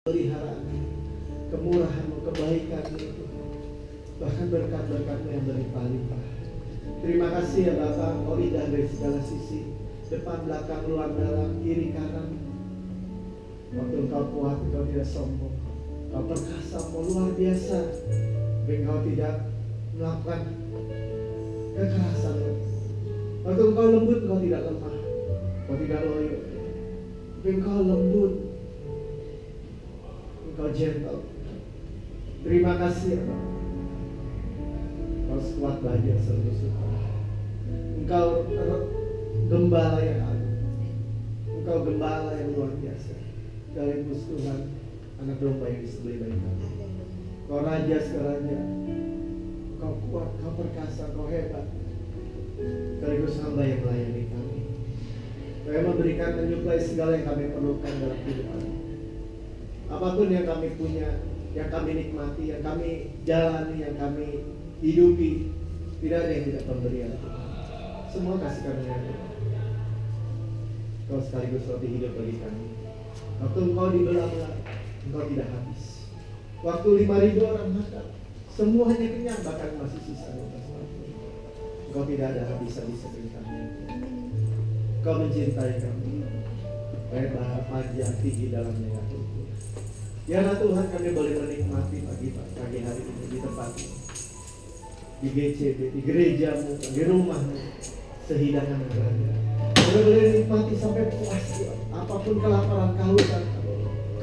pemeliharaan, kemurahan-Mu, kebaikan-Mu, bahkan berkat-berkat-Mu yang berlimpah-limpah. Terima kasih ya Bapa, Engkau indah dari segala sisi, depan, belakang, luar, dalam, kiri, kanan. Waktu Engkau kuat, Engkau tidak sombong. Engkau perkasa, Engkau luar biasa. Engkau tidak melakukan kekerasan. Waktu Engkau lembut, Engkau tidak lemah. Engkau tidak loyo. Engkau lembut, Engkau gentle. Terima kasih ya Bapa. Engkau sekuat baja seluruh suku. Engkau gembala yang agung. Engkau gembala yang luar biasa. Sekaligus Tuhan, anak domba yang disembelih bagi kami. Engkau raja sekeraja. Engkau kuat, Engkau perkasa, Engkau hebat. Sekaligus hamba yang melayani kami. Engkau yang memberikan dan menyuplai segala yang kami perlukan dalam kehidupan. Apapun yang kami punya, yang kami nikmati, yang kami jalani, yang kami hidupi, tidak ada yang tidak pemberian. Semua kasih karunia Tuhan. Engkau sekaligus roti hidup bagi kami. Waktu Engkau dibelah-belah, Engkau tidak habis. Waktu 5.000 orang makan, semuanya kenyang, bahkan masih sisa. Engkau tidak ada habis-habisnya bagi kami. Engkau mencintai kami. Lebar, panjang, tinggi dalamnya ya Tuhan. Ya Tuhan, kami boleh menikmati pagi hari ini di tempat ini, di GCB, di gerejamu, di rumahmu, sehidangan yang berada. Kami boleh nikmati sampai puas Tuhan. Apapun kelaparan, kehausan,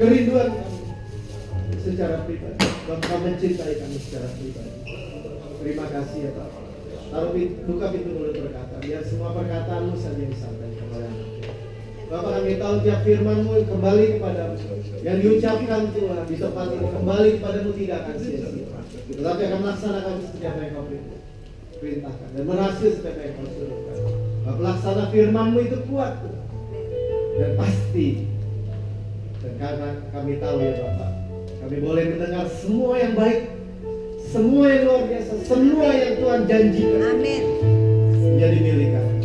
kerinduan kami secara pribadi, Kau mencintai kami secara pribadi. Terima kasih ya Bapak. Taruh buka pintu mulut berkata, biar semua perkataanmu saja yang disampaikan oleh anak. Bapak, kami tahu tiap firman-Mu kembali kepada yang diucapkan Tuhan di tempat ini kembali kepadamu tidak akan sia-sia, tetapi akan melaksanakan setiap yang Kau perintahkan dan berhasil setiap yang Kau suruhkan. Pelaksana firman-Mu itu kuat Tuhan, dan pasti. Dan karena kami tahu ya Bapak, kami boleh mendengar semua yang baik, semua yang luar biasa, semua yang Tuhan janjikan. Amin. Menjadi milik kami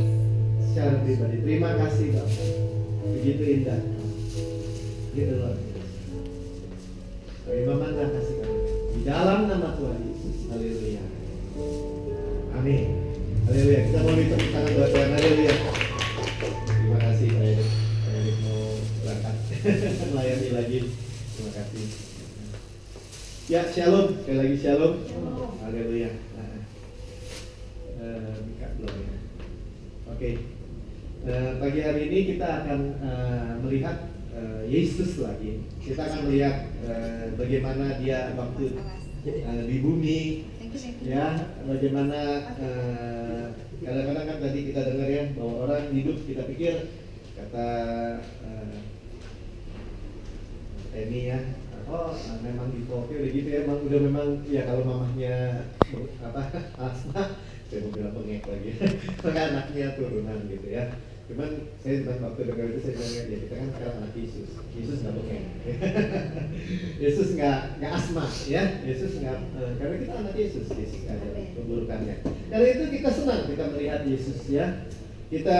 secara pribadi. Terima kasih Bapak. Begitu indah, begitu luar biasa. Kami memandang kasih kami di dalam nama Tuhan Yesus. Haleluya. Amin. Haleluya. Kita mau tepuk tangan buat Tuhan. Haleluya. Terima kasih Pak Erik. Pak Erik mau berangkat melayani lagi. Terima kasih. Ya, shalom. Sekali lagi shalom. Haleluya. Buka belum ya? Oke. Pagi hari ini kita akan melihat Yesus lagi. Kita akan melihat bagaimana dia waktu di bumi, ya, bagaimana kadang-kadang kan tadi kita dengar ya bahwa orang hidup kita pikir kata ini ya, memang di foto udah gitu ya, udah memang ya kalau mamahnya asma, saya mau bilang bengek lagi, maka anaknya turunan gitu ya. Cuman saya waktu dengar itu saya bilang ya kita kan sekarang anak Yesus nggak bengek, Yesus nggak asma ya, Yesus nggak karena kita anak Yesus nggak ada keburukannya. Karena itu kita senang kita melihat Yesus ya. Kita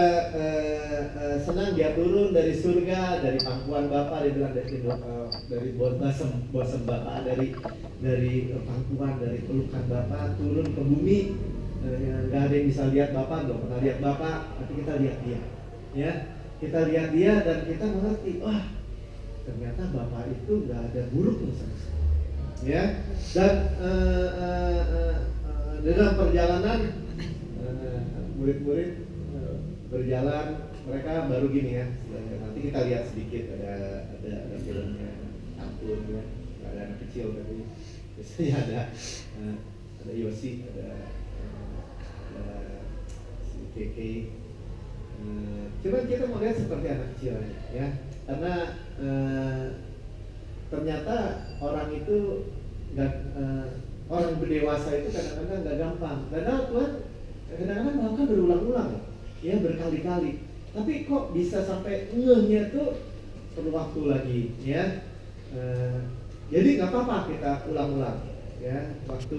senang dia turun dari surga, dari pangkuan Bapa, dia bilang dari bosem Bapa, dari pangkuan, dari pelukan Bapa turun ke bumi. Nggak ada yang bisa lihat Bapa, nggak pernah lihat Bapa, tapi kita lihat dia, ya. Kita lihat dia dan kita mengerti, wah ternyata Bapa itu nggak ada buruknya sama sekali, ya. Dan dalam perjalanan murid-murid berjalan, mereka baru gini ya. Nanti kita lihat sedikit ada filmnya, ampun ya, ada anak kecil tapi biasanya ada Yosi, ada si Keke. Cuman kita mau lihat seperti anak kecil aja, ya, karena ternyata orang itu orang berdewasa itu kadang-kadang nggak gampang. Karena Tuhan kadang-kadang melakukan berulang-ulang, ya, berkali-kali. Tapi kok bisa sampai ngehnya tuh perlu waktu lagi, ya. Jadi nggak apa-apa kita ulang-ulang, ya. Waktu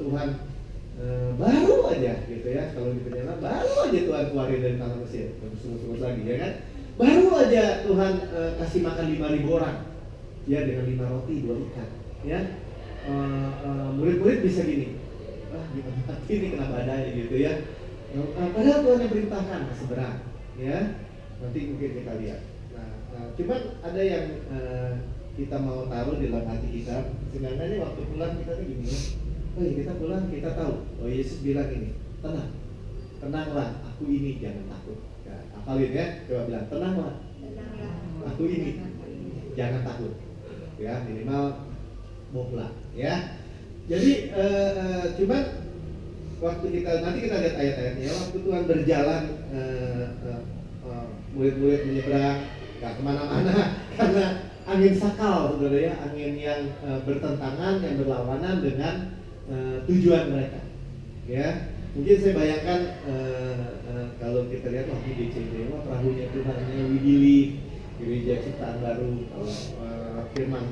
Tuhan baru aja gitu ya, kalau di perjalanan baru aja Tuhan keluarin dari tanah Mesir, sebut lagi ya kan, baru aja Tuhan kasih makan 5.000 orang, ya dengan 5 roti 2 ikan, ya. Murid-murid bisa gini, gimana mati ini kena badai gitu ya. Padahal Tuhan yang perintahkan seberang, ya. Nanti mungkin kita lihat. Cuman ada yang kita mau taruh di dalam hati kita. Sebenarnya waktu pulang kita tuh gini ya. Oh iya, kita pulang kita tahu. Oh, Yesus bilang ini, tenanglah, aku ini, jangan takut. Ya, hafalin ya, coba bilang tenanglah, aku ini, jangan takut. Ya, minimal mutlak. Ya. Jadi cuman waktu nanti kita lihat ayat-ayatnya. Waktu Tuhan berjalan, murid-murid menyeberang, nggak kemana-mana karena angin sakal, saudara ya, angin yang bertentangan, yang berlawanan dengan tujuan mereka. Ya, mungkin saya bayangkan kalau kita lihat di DCD, perahunya Tuhan, Widili, gereja ciptaan baru, firman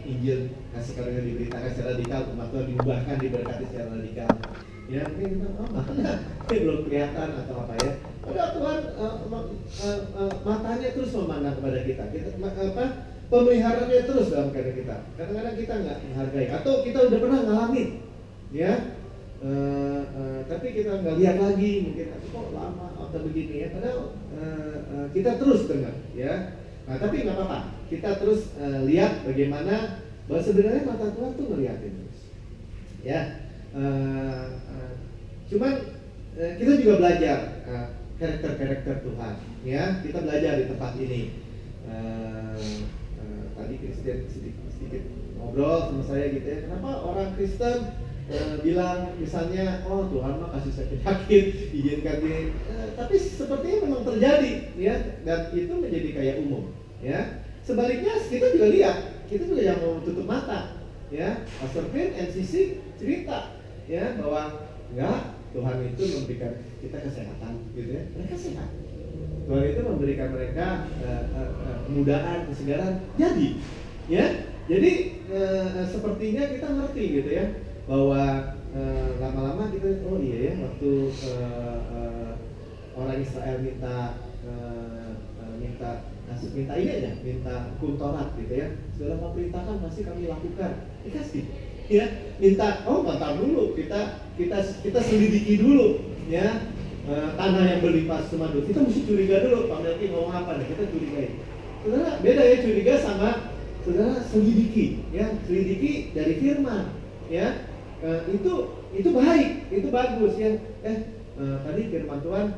Injil kasih karunia diberitakan secara radikal, umat Tuhan diubahkan, diberkati secara radikal. Ya, mungkin kita mana belum kelihatan atau apa ya. Padahal Tuhan matanya terus memandang kepada kita. Pemeliharannya terus dalam keadaan kita. Kadang-kadang kita nggak menghargai, atau kita udah pernah ngalamin, ya. Tapi kita nggak lihat lagi, mungkin kok lama atau begini ya. Padahal kita terus dengar, ya. Nah, tapi nggak apa-apa. Kita terus lihat bagaimana bahwa sebenarnya mata Tuhan tuh ngeliatin terus, ya. Cuman kita juga belajar karakter-karakter Tuhan, ya. Kita belajar di tempat ini. Tadi Kristen sedikit ngobrol sama saya gitu ya. Kenapa orang Kristen bilang misalnya, oh Tuhan mah kasih saya penyakit, izinkan ini, tapi sepertinya memang terjadi, ya, dan itu menjadi kayak umum, ya. Sebaliknya kita juga lihat, kita juga yang mau tutup mata, ya. Pastor Vin, NCC cerita, ya, bahwa enggak, Tuhan itu memberikan kita kesehatan, gitu ya. Mereka sehat. Tuhan itu memberikan mereka kemudahan, kesegaran. Jadi, ya, jadi sepertinya kita ngerti, gitu ya, bahwa lama-lama kita, oh iya ya, waktu orang Israel minta ini aja, minta hukum Taurat, gitu ya. Segala mau perintahkan pasti kami lakukan, dikasih, ya. Minta, oh bentar dulu, kita selidiki dulu, ya. Tanah yang berlimpah semadut, kita mesti curiga dulu, Pak Melki ngomong apa nih, kita curigai. Saudara, beda ya curiga sama saudara selidiki, ya. Selidiki dari firman, ya. Itu baik, itu bagus, ya. Tadi firman Tuhan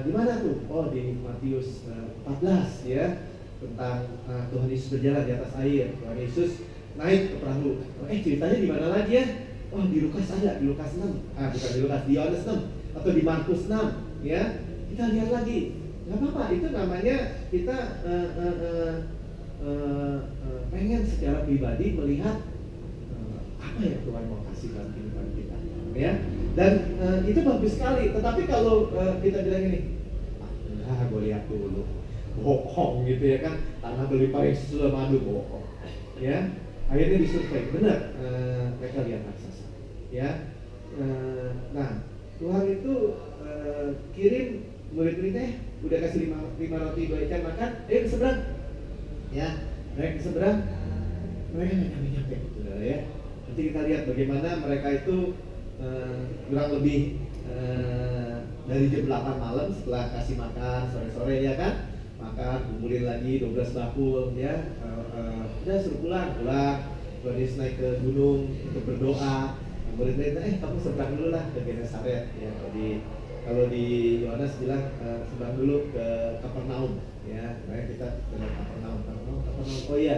di mana tuh? Oh, di Matius 14, ya, tentang Tuhan Yesus berjalan di atas air. Tuhan Yesus naik ke perahu. Ceritanya di mana lagi ya? Oh, di Lukas ada, di Lukas 6. Bukan di Lukas, di Yohanes 6 atau di Markus 6, ya. Kita lihat lagi. Nggak apa-apa, itu namanya kita pengen secara pribadi melihat apa yang Tuhan mau kasih dalam kehidupan kita, ya. Dan itu bagus sekali. Tetapi kalau kita bilang ini, gue lihat dulu, bohong gitu ya kan, tanah berlimpah yang sudah madu, bohong, ya. Akhirnya disurvei, benar, mereka lihat raksasa, ya. Nah, Tuhan itu kirim murid-muridnya, udah kasih 5 roti 2 ikan makan, ke seberang, ya. Mereka ke seberang, mereka nggak nyampe, ya. Nanti kita lihat bagaimana mereka itu kurang lebih dari jam 8 malam setelah kasih makan sore-sore, ya kan, makan, kumpulin lagi 12 bakul, ya. Udah suruh pulang. Tuhan Yesus naik ke gunung untuk berdoa. Murid-muridnya, kamu seberang dulu lah ke Genesaret, ya. Jadi kalau di Yohanes bilang seberang dulu ke Kapernaum, ya. Makanya kita ke Kapernaum. Oh iya,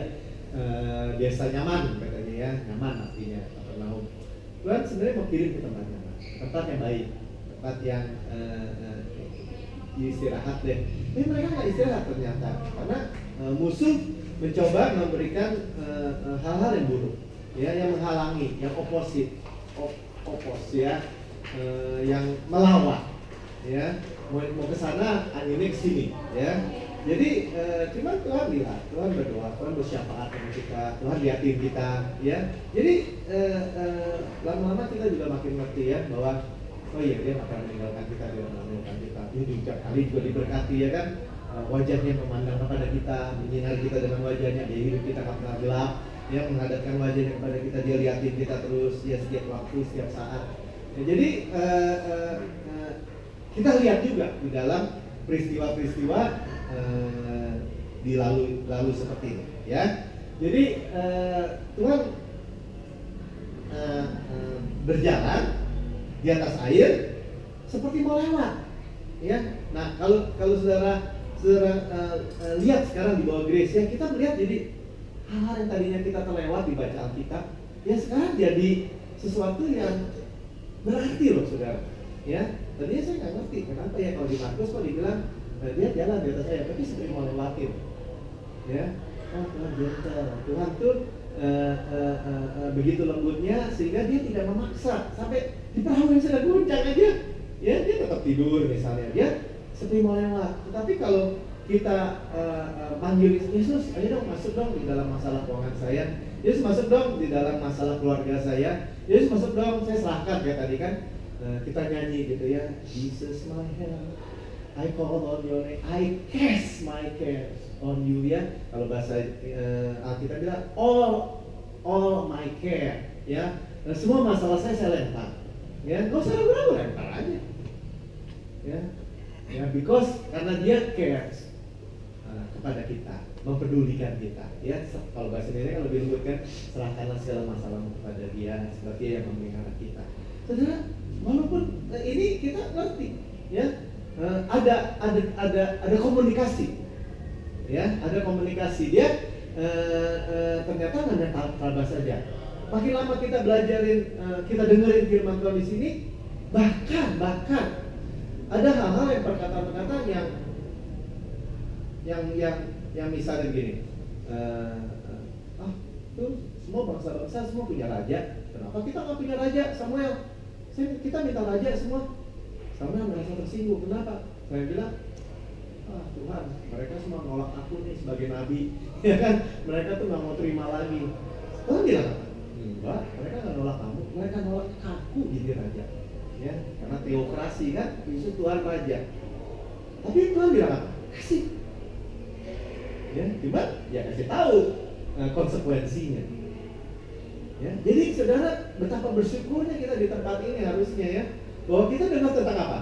desa nyaman katanya, ya. Nyaman artinya Kapernaum. Tuhan sebenarnya mau kirim ke tempat nyaman, tempat yang baik, tempat yang istirahat deh. Tapi mereka nggak istirahat ternyata, karena musuh mencoba memberikan hal-hal yang buruk, ya, yang menghalangi, yang ya, yang melawan, ya. Mau ke sana, anginnya ke sini, ya. Jadi cuman Tuhan lihat, Tuhan berdoa, Tuhan bersyafaat dengan kita, Tuhan liatin kita, ya. Jadi lama-lama kita juga makin ngerti, ya, bahwa oh iya, dia akan meninggalkan kita, dia akan meninggalkan kita. Ini juga kali juga diberkati, ya kan. wajahnya memandang kepada kita, menyinari kita dengan wajahnya, dia hidup kita nggak pernah gelap, dia menghadapkan wajahnya kepada kita, dia liatin kita terus, dia setiap waktu, setiap saat. Ya, jadi kita lihat juga di dalam peristiwa-peristiwa di lalu seperti ini, ya. Jadi Tuhan berjalan di atas air seperti mau lewat, ya. Nah, kalau saudara lihat sekarang di bawah grace, ya, kita melihat jadi hal-hal yang tadinya kita terlewat dibaca Alkitab, ya sekarang jadi sesuatu yang berarti loh, saudara. Ya, tadinya saya nggak ngerti kenapa ya kalau di Markus kok dibilang dia jalan di atas air, tapi seperti mau lewatin, ya. Oh, Tuhan gentle, Tuhan tuh begitu lembutnya sehingga dia tidak memaksa sampai di perahu yang sedang goncang aja, ya dia tetap tidur misalnya, dia seperti mau lewat. Tetapi kalau kita panggil Yesus, ayo dong masuk dong di dalam masalah keuangan saya, Yesus masuk dong di dalam masalah keluarga saya, Yesus masuk dong, saya serahkan kayak tadi kan kita nyanyi gitu ya, Jesus my help, I call on your name, I cast my cares on you, ya. Kalau bahasa Alkitab bilang all my care, ya. Nah, semua masalah saya lempar, ya. Gak usah ragu-ragu, lempar aja, ya. Ya, because karena dia cares kepada kita, mempedulikan kita, ya. Kalau bahasa Indonesia kan lebih lembut kan, serahkanlah segala masalahmu kepada dia, seperti yang memelihara kita. Saudara, walaupun ini kita ngerti, ya, ada komunikasi, ya, ada komunikasi. Dia ternyata hanya tabah saja. Makin lama kita belajarin, kita dengerin firman Tuhan di sini, bahkan ada hal-hal yang perkataan-perkataan yang misalnya begini, tuh semua bangsa-bangsa semua punya raja, kenapa kita nggak punya raja? Samuel, kita minta raja semua. Samuel merasa tersinggung, kenapa? Saya bilang, Tuhan, mereka semua nolak aku nih sebagai nabi, ya kan? Mereka tuh nggak mau terima lagi. Tuhan bilang, enggak, mereka nggak nolak kamu, mereka nolak aku jadi raja, ya, karena teokrasi kan, Yesus Tuhan raja. Tapi Tuhan bilang apa? Kasih, ya, cuma ya kasih tahu konsekuensinya, ya. Jadi saudara, betapa bersyukurnya kita di tempat ini harusnya, ya, bahwa kita dengar tentang apa?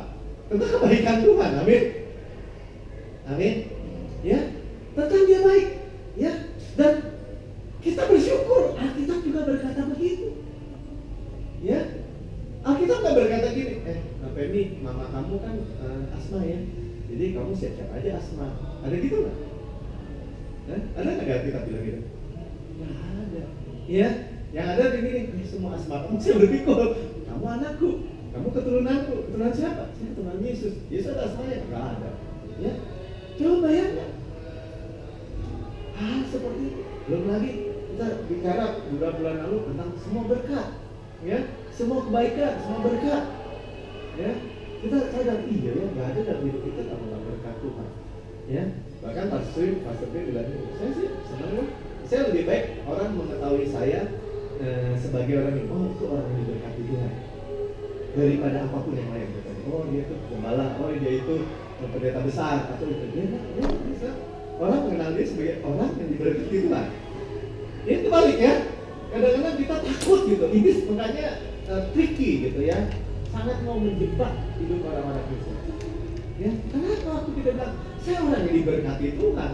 Tentang kebaikan Tuhan, amin, amin, ya, tentang Dia baik, ya, dan kita bersyukur. Alkitab juga berkata begitu, ya. Alkitab nggak berkata gini, Penny, mama kamu kan asma, ya, jadi kamu siap-siap aja asma. Ada gitu nggak? Ada nggak Alkitab bilang gitu? Nggak ada, ya. Yang ada begini, semua asma kamu saya berpikul, kamu anakku, kamu keturunanku. Keturunan siapa? Saya keturunan Yesus. Yesus ada asmanya? Nggak ada, ya. Coba bayangkan hal seperti itu. Belum lagi kita bicara beberapa bulan lalu tentang semua berkat, ya, semua kebaikan, semua berkat, ya. Kita sadar, iya ya, nggak ada dalam hidup kita tanpa berkat Tuhan, ya. Bahkan Pastor B bilang, saya sih senang loh. Saya lebih baik orang mengetahui saya sebagai orang yang, itu orang yang diberkati Tuhan, daripada apapun yang lain. Oh, dia itu gembala, oh dia itu pendeta besar, atau itu dia bisa orang mengenal dia sebagai orang yang diberkati Tuhan. Ini terbalik, ya. Kadang-kadang kita takut gitu, iblis makanya tricky gitu, ya, sangat mau menjebak hidup orang-orang Kristen. Ya, kenapa aku tidak bilang saya orang yang diberkati Tuhan?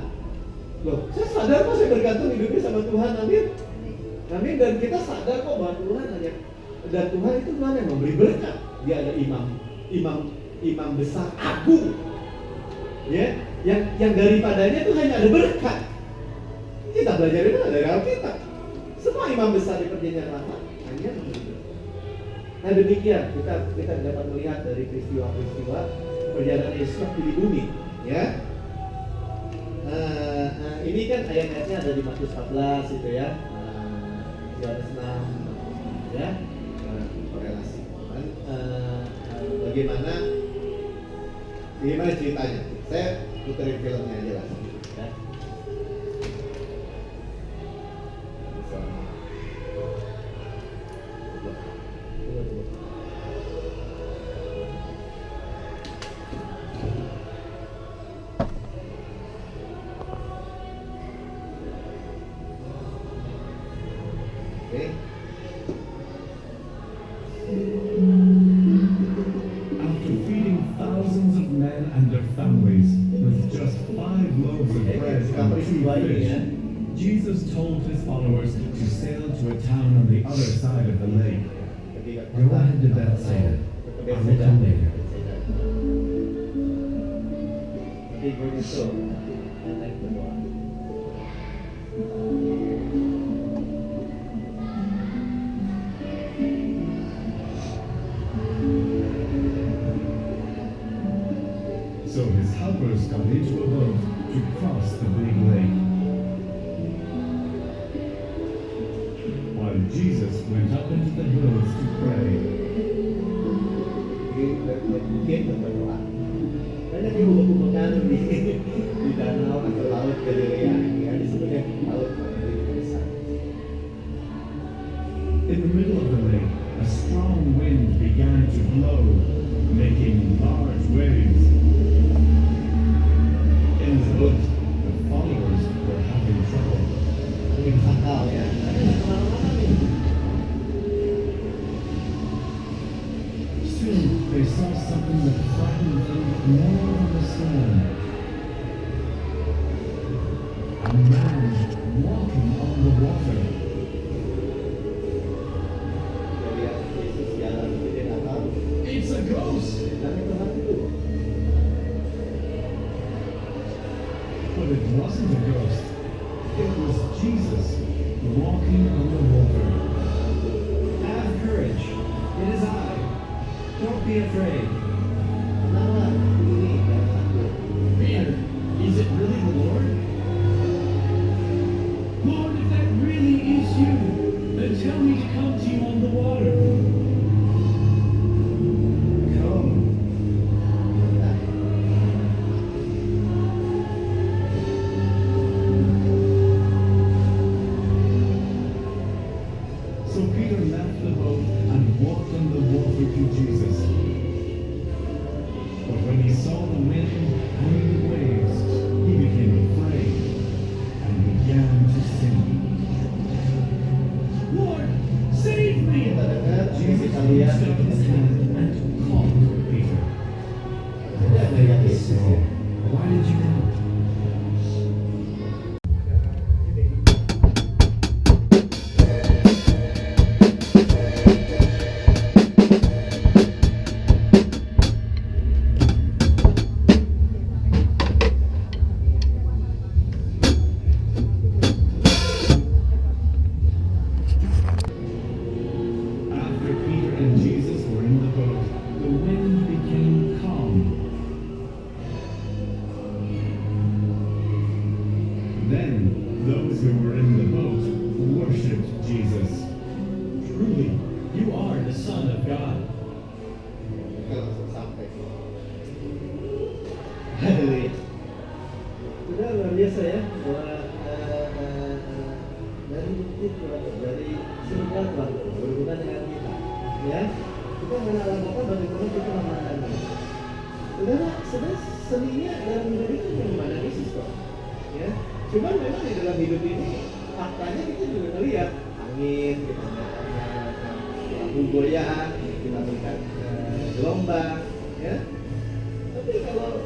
Loh, saya sadar kok saya bergantung hidupnya sama Tuhan, amin. Amin, dan kita sadar kok bahwa Tuhan hanya, dan Tuhan itu Tuhan yang memberi berkat. Dia ada imam besar agung, ya, yang daripadanya itu hanya ada berkat. Kita belajar itu dari Alkitab. Semua imam besar di Perjanjian Lama hanya memberi berkat. Nah, demikian kita dapat melihat dari peristiwa-peristiwa perjalanan Yesus waktu di bumi, ya. Ini kan ayat-ayatnya ada di Matius 14 itu, ya, Yohanes 6, ya, korelasi. Bagaimana ceritanya? Saya puterin filmnya aja lah, ya. loaves of bread and 2 fish, Jesus told his followers to sail to a town on the other side of the lake. Go ahead to Bethsaida. I will come later. So his helpers got into a boat to cross the big lake. While Jesus went up into the hills to pray. Banyak hubungan di danau atau laut Galilea, ya disebutnya laut besar. In the middle of the lake, a strong wind began to blow, making large waves. In the boat, the followers were having trouble. Ini fatal ya. Soon they saw something that frightened them more than the storm. A man walking on the water. It's a ghost! But it wasn't a ghost. It was Jesus walking on the water. Have courage. It is I. Don't be afraid. Peter, is it really the Lord? Lord, if that really is you, then tell me to come to you on the water. Come. So Peter left the boat and walked on the water to Jesus. But when he saw the wind and the waves, he became afraid and began to sink. Lord, save me! Jesus reached out his hand and called Peter. So, why did you come? After Peter and Jesus were in the boat, the wind became calm. Then those who were in the boat worshipped Jesus. Truly, you are the Son of God. Haleluya. Sudah luar biasa ya bahwa dari bukti Tuhan, dari surga Tuhan berhubungan dengan kita, ya kita mengenal apa bagaimana kita memandangnya. Saudara, sebenarnya seninya dalam hidup itu bagaimana Yesus kok, ya. Cuman memang di dalam hidup ini faktanya kita juga melihat angin, kita melihat lampu goyang, kita melihat gelombang, ya. Tapi kalau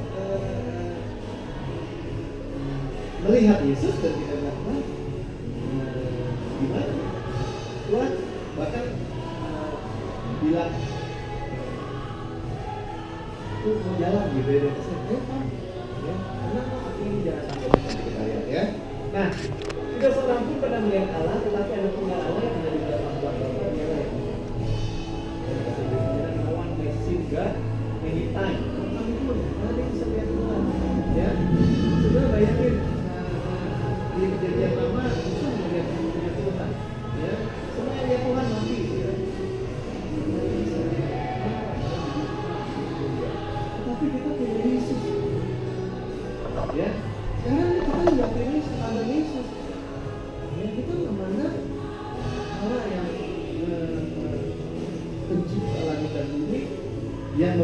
melihat Yesus dan kita bilang, gimana? Tuhan bahkan bilang, tuh mau jalan gitu ya, dan saya, Pak, ya, kenapa ini jangan sampai kita lihat ya. Nah, tidak seorang pun pernah melihat Allah, tetapi ada tunggal Allah yang ada di dalam Tuhan yang lain. Lawan Mesinga, anytime. Kapan pun, ada yang bisa lihat Tuhan. Ya, sudah bayangin di Kejadian Lama bisa melihat Tuhan. Ya, semua yang lihat Tuhan mati. Ya. Tetapi kita punya Yesus. Ya, sekarang kita juga punya Yesus, ada Yesus. Ya, kita memandang Allah yang pencipta langit dan bumi, yang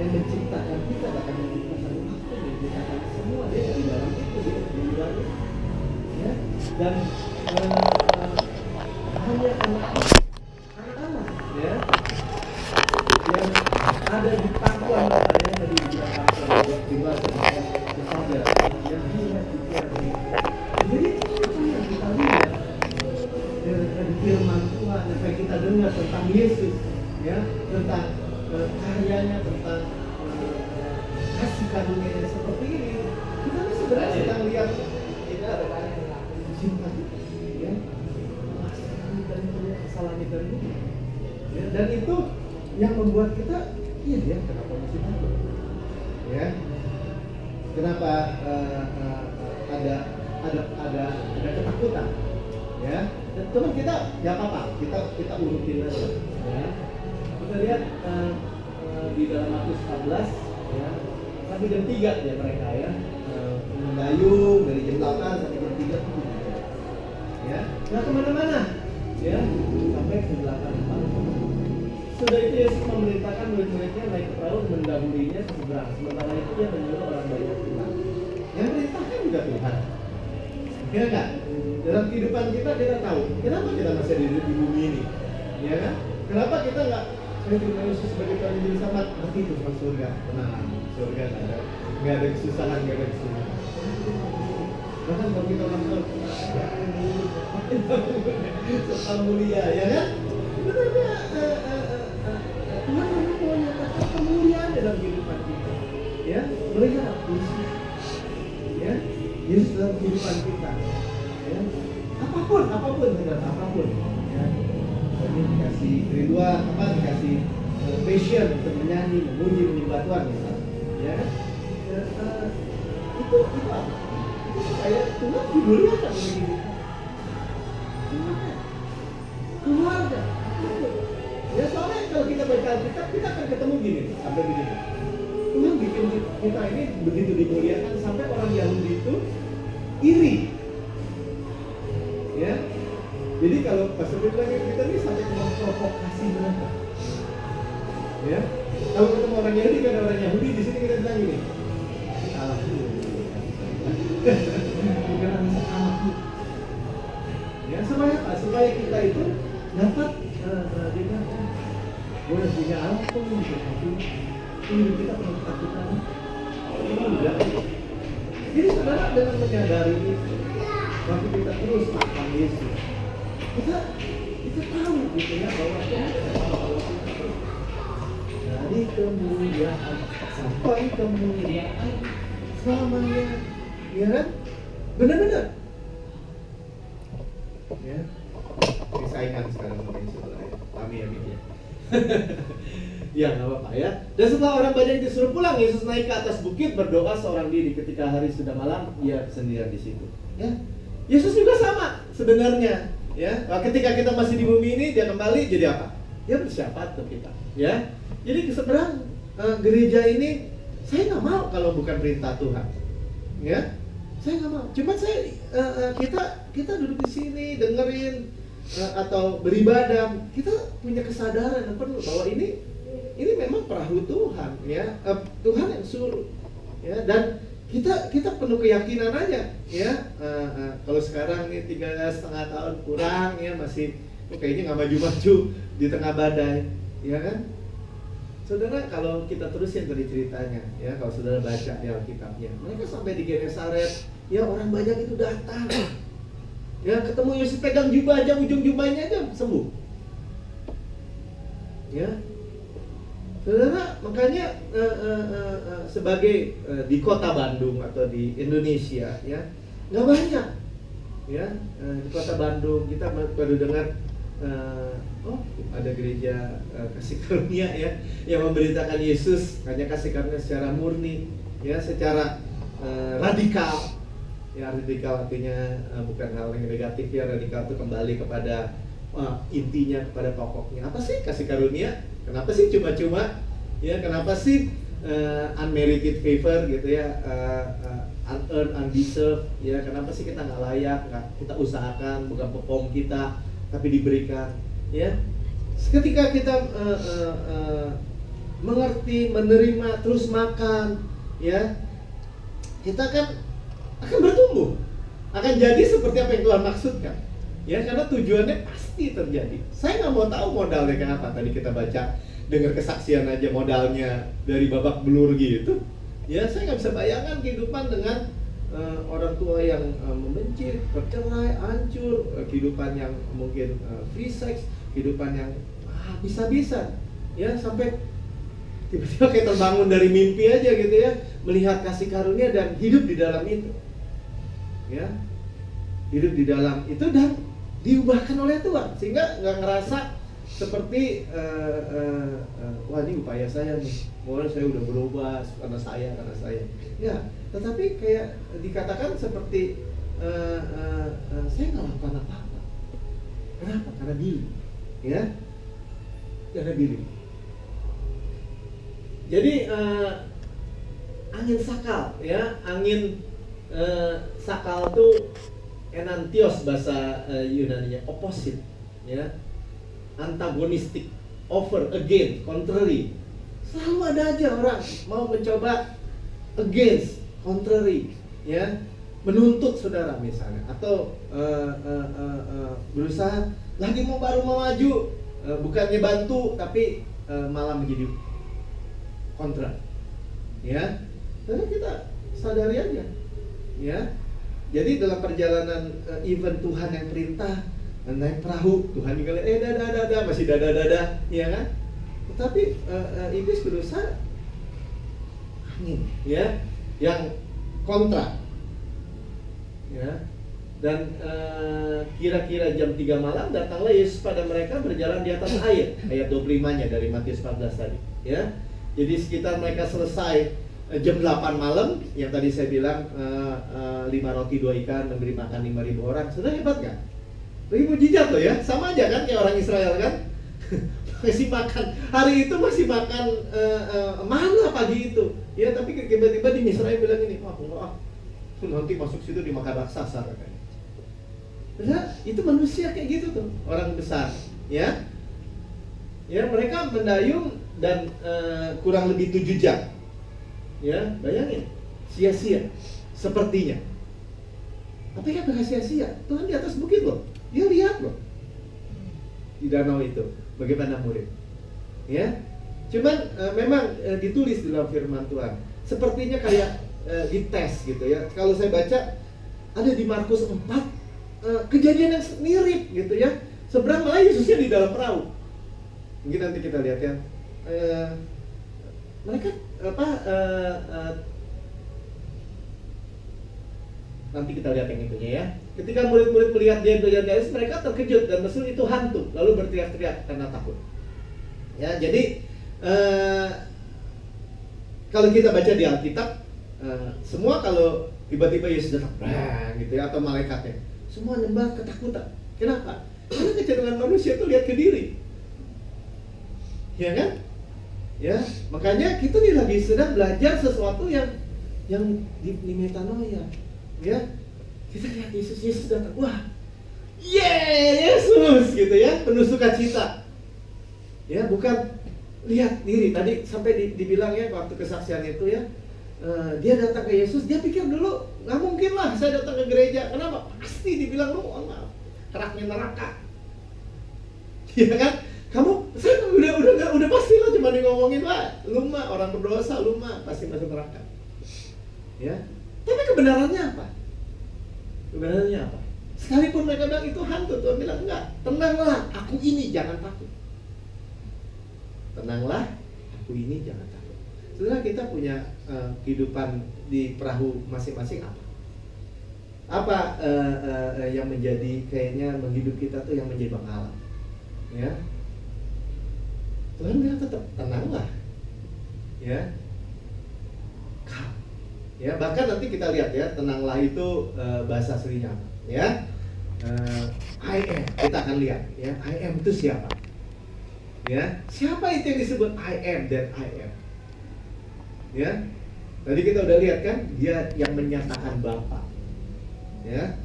menciptakan kita, bahkan menciptakan aku, menciptakan semua, dia di dalam itu, dia di luar itu, ya. Dan hanya anak-anak, ya, yang ada di pangkuan kita, ya, tadi bilang pangkuan di luar, besar dan karunia seperti ini, kita ini sebenarnya sedang lihat kita ada banyak yang cinta, ya, kesalahan kita ini, ya, dan itu yang membuat kita, iya ya, kenapa mesti takut, ya, kenapa ada ketakutan, ya, dan teman kita, ya apa, kita urutin aja, ya, kita lihat di dalam Matius 14, ya, sampai jam 3 ya mereka ya, mendayung dari jam 8 sampai jam 3 tuh, ya, nggak kemana-mana, ya, sampai ke 8 Sudah itu Yesus memerintahkan murid-muridnya naik ke perahu mendahulinya ke seberang. Sementara itu dia menyuruh orang banyak pulang. Yang perintahkan juga Tuhan. Ya kan? Dalam kehidupan kita tahu kenapa kita masih ada di bumi ini, ya kan? Kenapa kita nggak saya terima Yesus sebagai Tuhan dan Juru Selamat? Nanti itu masuk surga, tenang, surga nggak ada kesusahan, nggak ada kesulitan. Bahkan kalau kita orang tahu, serta mulia, ya kan? Sebenarnya Tuhan mau nyatakan kemuliaan dalam kehidupan kita, ya, melihat Yesus, ya, Yesus dalam kehidupan kita, ya, apapun, saudara, apapun, ya, jadi dikasih ridwan, dikasih passion untuk menyanyi, memuji, menyembah Tuhan, ya, itu apa? Itu supaya Tuhan dimuliakan oleh kita, keluarga. Ya soalnya kalau kita baca Alkitab, kita akan ketemu gini, sampai begini. Tuhan bikin kita ini begitu dimuliakan sampai orang Yahudi itu iri. Ya. Jadi kalau Pastor bilang kita ini sampai memprovokasi mereka. Ya. Kalau ketemu orang Yahudi, kan orang Yahudi di sini kita bilang gini. Salahku. Bukan salahku. Ya, supaya apa? Supaya kita itu dapat gue punya Allah kok gitu, hidup kita penuh ketakutan. Jadi saudara dengan menyadari itu, waktu kita terus makan Yesus, kita tahu gitu ya bahwa dari kemuliaan sampai kemuliaan selamanya, ya kan? Benar-benar. Ya, disaingkan sekarang sama Yesus lah ya, kami ya gitu ya. Ya nggak apa-apa ya. Dan setelah orang banyak disuruh pulang, Yesus naik ke atas bukit berdoa seorang diri. Ketika hari sudah malam, ia sendirian di situ. Ya, Yesus juga sama sebenarnya. Ya, ketika kita masih di bumi ini, dia kembali jadi apa? Dia bersyafaat untuk kita. Ya, jadi sebenarnya gereja ini saya nggak mau kalau bukan perintah Tuhan. Ya, saya nggak mau. Cuma kita duduk di sini dengerin. Atau beribadah, kita punya kesadaran yang penuh bahwa ini memang perahu Tuhan, ya, Tuhan yang suruh, ya, dan kita penuh keyakinan aja, ya. Kalau sekarang nih 3,5 tahun kurang, ya, masih kayaknya nggak maju-maju di tengah badai, ya kan? Saudara, kalau kita terusin tadi ceritanya, ya, kalau saudara baca di Alkitabnya, mereka sampai di Genesaret, ya, orang banyak itu datang. Ya, ketemu Yesus pegang jubah aja, ujung jubahnya aja sembuh. Ya, saudara, makanya sebagai di kota Bandung atau di Indonesia, ya, nggak banyak. Ya, di kota Bandung kita baru dengar, ada gereja kasih karunia ya, yang memberitakan Yesus hanya kasih karunia secara murni, ya, secara radikal. Ya, radikal artinya bukan hal yang negatif, ya, radikal itu kembali kepada intinya, kepada pokoknya. Apa sih kasih karunia? Kenapa sih cuma-cuma? Ya, kenapa sih unmerited favor gitu ya, unearned, undeserved? Ya, kenapa sih kita nggak layak? Kita usahakan, bukan perform kita, tapi diberikan. Ya, ketika kita mengerti, menerima, terus makan, ya, kita akan bertumbuh, akan jadi seperti apa yang Tuhan maksudkan, ya, karena tujuannya pasti terjadi. Saya nggak mau tahu modalnya kenapa. Tadi kita baca, dengar kesaksian aja modalnya dari babak belur gitu, ya, saya nggak bisa bayangkan kehidupan dengan orang tua yang membenci, bercerai, hancur, kehidupan yang mungkin free sex, kehidupan yang habis-habisan, ya, sampai Tiba-tiba kayak terbangun dari mimpi aja gitu ya, melihat kasih karunia dan hidup di dalam itu. Ya. Hidup di dalam itu dan diubahkan oleh Tuhan, sehingga nggak ngerasa seperti wah ini upaya saya nih, saya udah berubah karena saya. Ya, tetapi kayak dikatakan seperti saya nggak lakukan apa-apa. Kenapa? Karena Billy, ya, karena Billy. Jadi angin sakal, ya, angin sakal tuh enantios bahasa Yunaninya, opposite, ya, antagonistik, over, against, contrary. Selalu ada aja orang mau mencoba against, contrary, ya, menuntut saudara misalnya, atau berusaha lagi baru mau maju, bukannya bantu tapi malah menjadi kontra, ya. Karena kita sadari aja, ya. Jadi dalam perjalanan event Tuhan yang perintah naik perahu, Tuhan juga lihat masih dada, ya kan? Tetapi iblis berusaha angin, ya, yang kontra, ya. Dan kira-kira jam 3 malam datanglah Yesus pada mereka berjalan di atas air, ayat 25-nya dari Matius 14 tadi, ya. Jadi sekitar mereka selesai jam 8 malam, yang tadi saya bilang 5 roti 2 ikan memberi makan 5.000 orang. Sudah hebat kan? Bagi mujizat loh ya, sama aja kan kayak orang Israel kan. Masih makan, hari itu masih makan mana pagi itu. Ya tapi tiba-tiba di Israel bilang ini, wah nanti masuk situ dimakan raksasa katanya. Nah, itu manusia kayak gitu tuh, orang besar, ya. Ya mereka mendayung dan kurang lebih 7 jam. Ya, bayangin, sia-sia sepertinya. Tapi kan gak sia-sia. Tuhan di atas bukit loh. Dia lihat loh di danau itu bagaimana murid. Ya. Cuman memang ditulis dalam firman Tuhan. Sepertinya kayak dites gitu ya. Kalau saya baca ada di Markus 4 kejadian yang mirip gitu ya. Seberang malah Yesusnya di dalam perahu. Mungkin nanti kita lihat ya. Mereka nanti kita lihat yang itunya ya. Ketika murid-murid melihat dia berjalan di atas, mereka terkejut dan mesum itu hantu, lalu berteriak-teriak karena takut. Ya, jadi kalau kita baca di Alkitab, semua kalau tiba-tiba Yesus datang, gitu ya, atau malaikatnya, semua nyembah ketakutan. Kenapa? Karena kecenderungan manusia itu lihat ke diri, ya kan? Ya, makanya kita nih lagi sedang belajar sesuatu yang di metanoia, ya. Kita lihat Yesus datang, wah, Yesus gitu ya, penuh sukacita. Ya, bukan lihat diri. Tadi sampai dibilang ya waktu kesaksian itu ya, dia datang ke Yesus, dia pikir dulu nggak mungkin lah saya datang ke gereja. Kenapa? Pasti dibilang lu keraknya neraka, ya kan? Kamu, saya udah pasti lah cuma ngomongin lah, lu mah orang berdosa, lu mah pasti masuk neraka. Ya, tapi kebenarannya apa? Kebenarannya apa? Sekalipun mereka bilang itu hantu, Tuhan bilang enggak, tenanglah, aku ini jangan takut. Tenanglah, aku ini jangan takut. Setelah kita punya kehidupan di perahu masing-masing apa? Apa yang menjadi kayaknya menghidup kita tuh yang menjadi bangkalan? Ya. Tuhan bilang tetap tenanglah, ya, ya. Bahkan nanti kita lihat ya, tenanglah itu bahasa aslinya apa, ya. I am, kita akan lihat, ya. I am itu siapa, ya? Siapa itu yang disebut I am that I am, ya? Tadi kita udah lihat kan, dia yang menyatakan Bapa, ya.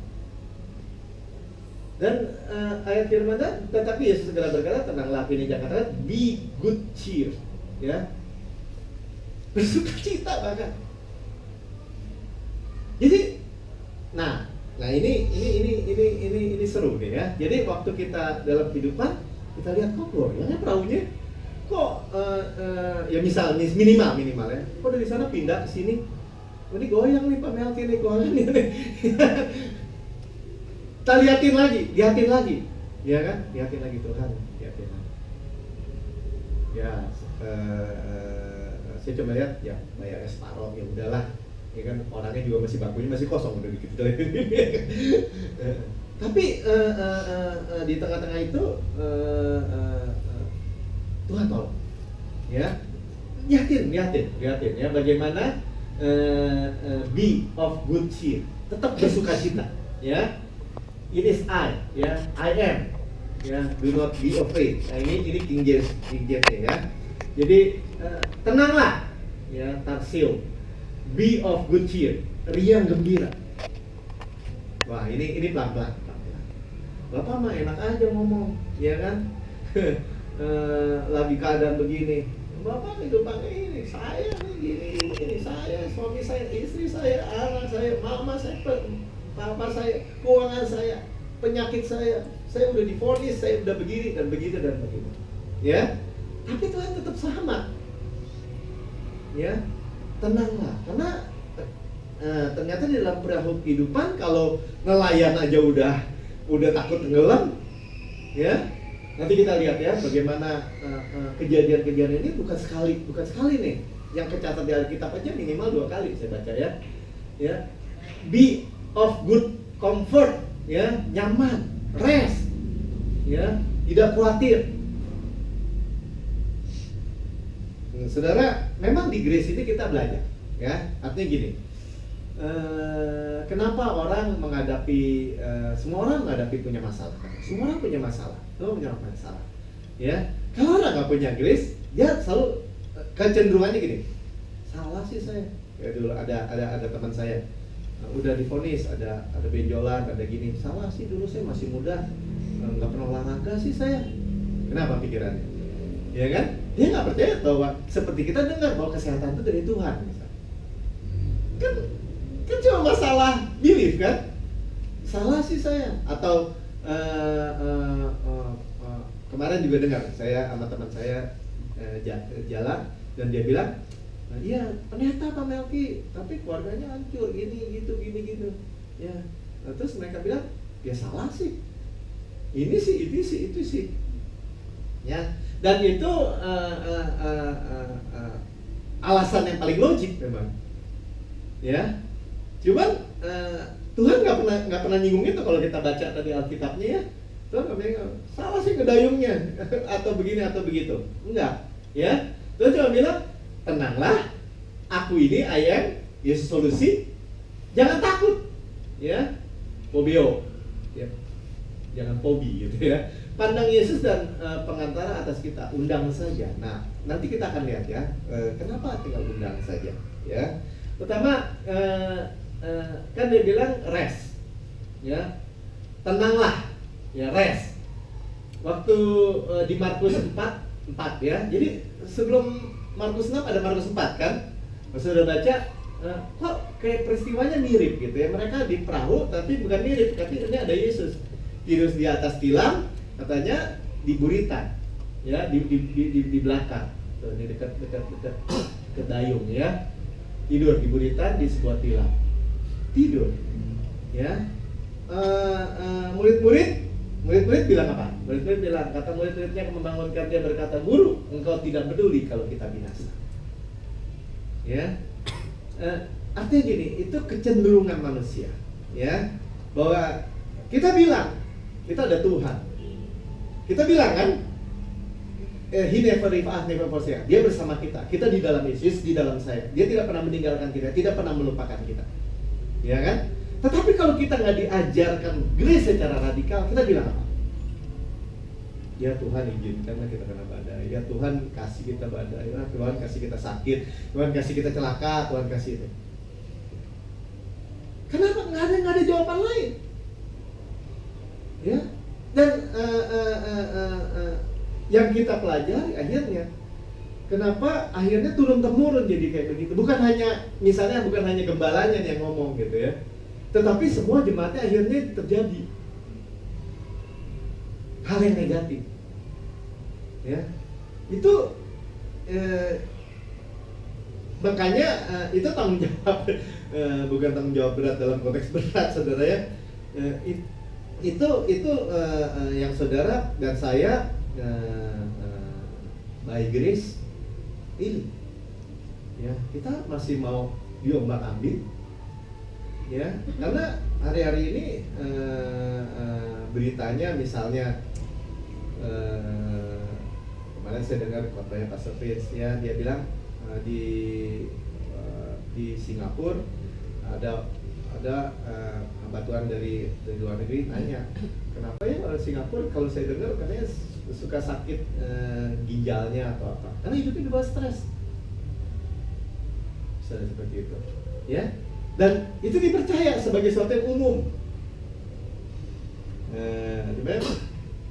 Dan ayat firman tetapi Yesus segera berkata, tenanglah, aku ini jangan takut, be good cheer, ya, bersukacita bahkan. Jadi, nah ini seru nih ya. Jadi waktu kita dalam kehidupan kita lihat kok goyangnya perahunya, kok ya misal minimal ya, kok dari sana pindah ke sini, ini goyang nih Pak Melki nih, goyang nih. Kita lihatin lagi, ya kan? Lihatin lagi Tuhan, lihatin lagi. Ya, Saya cuma lihat ya bayarnya separuh, ya udahlah. Ya kan orangnya juga masih bakunya masih kosong udah dikit tapi di tengah-tengah itu Tuhan tolong ya, lihatin ya bagaimana be of good cheer, tetap bersukacita ya. It is I ya, I am ya, do not be afraid. Nah ini King James ya. Jadi tenanglah ya, Tarsil, be of good cheer, riang gembira. Wah ini pelan-pelan. Bapak mah enak aja ngomong, ya kan? Lagi keadaan begini, Bapak kehidupannya ini, saya nih gini, saya, suami saya, istri saya, anak saya, mama saya, papa saya, keuangan saya, penyakit saya udah divonis, saya udah begini dan begitu dan begitu, ya. Tapi Tuhan tetap sama, ya. Tenanglah, karena ternyata di dalam perahu kehidupan kalau nelayan aja udah takut tenggelam, ya. Nanti kita lihat ya bagaimana kejadian-kejadian ini bukan sekali nih. Yang kecatat di Alkitab aja minimal 2 kali saya baca ya. Ya. Be of good comfort, ya, nyaman, rest, ya, tidak khawatir. Saudara, memang di Grace ini kita belajar, ya. Artinya gini. Kenapa orang menghadapi semua orang menghadapi punya masalah? Semua orang punya masalah. Ya, kalau orang nggak punya grace, dia selalu kecenderungannya gini. Salah sih saya. Ya dulu ada teman saya udah divonis, ada benjolan, ada gini. Salah sih dulu saya masih muda, nggak pernah olahraga sih saya. Kenapa pikirannya? Ya kan? Dia nggak percaya bahwa seperti kita dengar bahwa kesehatan itu dari Tuhan. Misalnya. Kan cuma masalah belief kan? Salah sih saya. Atau kemarin juga dengar saya sama teman saya jalan dan dia bilang, iya ternyata Pak Melki, tapi keluarganya hancur gini gitu. Ya, nah, terus mereka bilang, ya salah sih. Ini sih, itu sih. Ya, dan itu alasan yang paling logik memang. Ya. Cuman Tuhan nggak pernah nyinggung itu kalau kita baca tadi Alkitabnya ya. Tuhan nggak bilang salah sih ngedayungnya atau begini atau begitu. Enggak, ya. Tuhan cuma bilang tenanglah, aku ini I am Yesus solusi. Jangan takut, ya. Phobio, ya. Jangan fobi gitu ya. Pandang Yesus dan pengantara atas kita, undang saja. Nah, nanti kita akan lihat ya. Kenapa tinggal undang saja, ya. Pertama, kan dia bilang rest, ya, tenanglah, ya, rest. Waktu di Markus 4 ya, jadi sebelum Markus 6 ada Markus 4 kan, sudah baca, kok kayak peristiwanya mirip gitu ya, mereka di perahu tapi bukan mirip, tapi ini ada Yesus tidur di atas tilam, katanya di buritan, ya, di belakang, tuh, ini dekat dayung ya. Tidur di buritan di sebuah tilam. Tidur, ya. Murid-murid bilang apa? Murid-murid bilang, kata murid-muridnya membangunkan dia berkata, Guru, engkau tidak peduli kalau kita binasa. Ya, artinya gini, itu kecenderungan manusia, ya, bahwa kita bilang kita ada Tuhan. Kita bilang kan, He never leave us, never forsake us. Dia bersama kita. Kita di dalam Yesus, di dalam saya. Dia tidak pernah meninggalkan kita, tidak pernah melupakan kita. Ya kan? Tetapi kalau kita nggak diajarkan grace secara radikal, kita bilang apa? Ya Tuhan izinkanlah kita kena badai. Ya Tuhan kasih kita badai. Ya Tuhan kasih kita sakit. Tuhan kasih kita celaka. Tuhan kasih itu. Kenapa nggak ada jawaban lain? Ya. Dan yang kita pelajari akhirnya, kenapa akhirnya turun temurun jadi kayak begitu? Bukan hanya gembalanya yang ngomong gitu ya, tetapi semua jemaatnya akhirnya terjadi hal yang negatif. Ya, itu makanya itu tanggung jawab, bukan tanggung jawab berat dalam konteks berat, saudara ya. Itu yang saudara dan saya by grace pilih, Ya, kita masih mau diombak-ambing. Ya, karena hari-hari ini beritanya misalnya kemarin saya dengar khotbahnya Pastor Prince, ya, dia bilang di Singapura ada hambatuan dari luar negeri nanya, kenapa ya orang Singapura kalau saya dengar katanya suka sakit ginjalnya atau apa, karena hidupnya di bawah stres. Bisa seperti itu, ya, dan itu dipercaya sebagai sesuatu yang umum.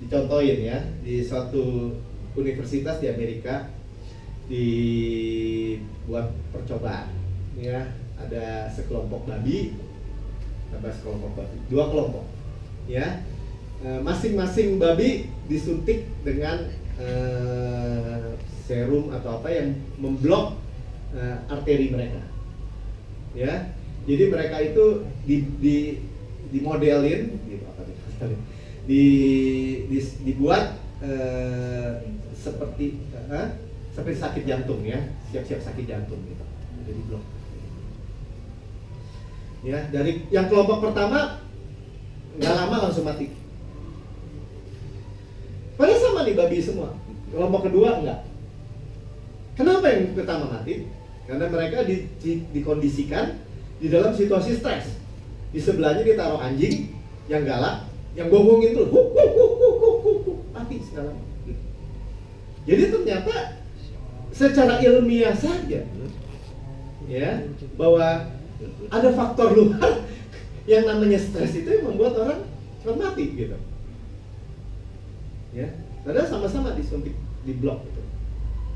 Dicontohin ya, di suatu universitas di Amerika dibuat percobaan, ya, ada sekelompok babi, dua kelompok, ya, masing-masing babi disuntik dengan serum atau apa yang memblok arteri mereka, ya. Jadi mereka itu dimodelin, gitu, dibuat seperti sakit jantung, ya, siap-siap sakit jantung gitu, jadi blok. Ya, dari yang kelompok pertama nggak lama langsung mati. Padahal sama nih babi semua. Kelompok kedua enggak. Kenapa yang pertama mati? Karena mereka dikondisikan di dalam situasi stres. Di sebelahnya ditaruh anjing yang galak, yang gonggongin tuh, mati segala. Jadi ternyata secara ilmiah saja, ya, bahwa ada faktor luar yang namanya stres itu yang membuat orang cepat mati, gitu. Ya, padahal sama-sama disuntik, diblok, gitu.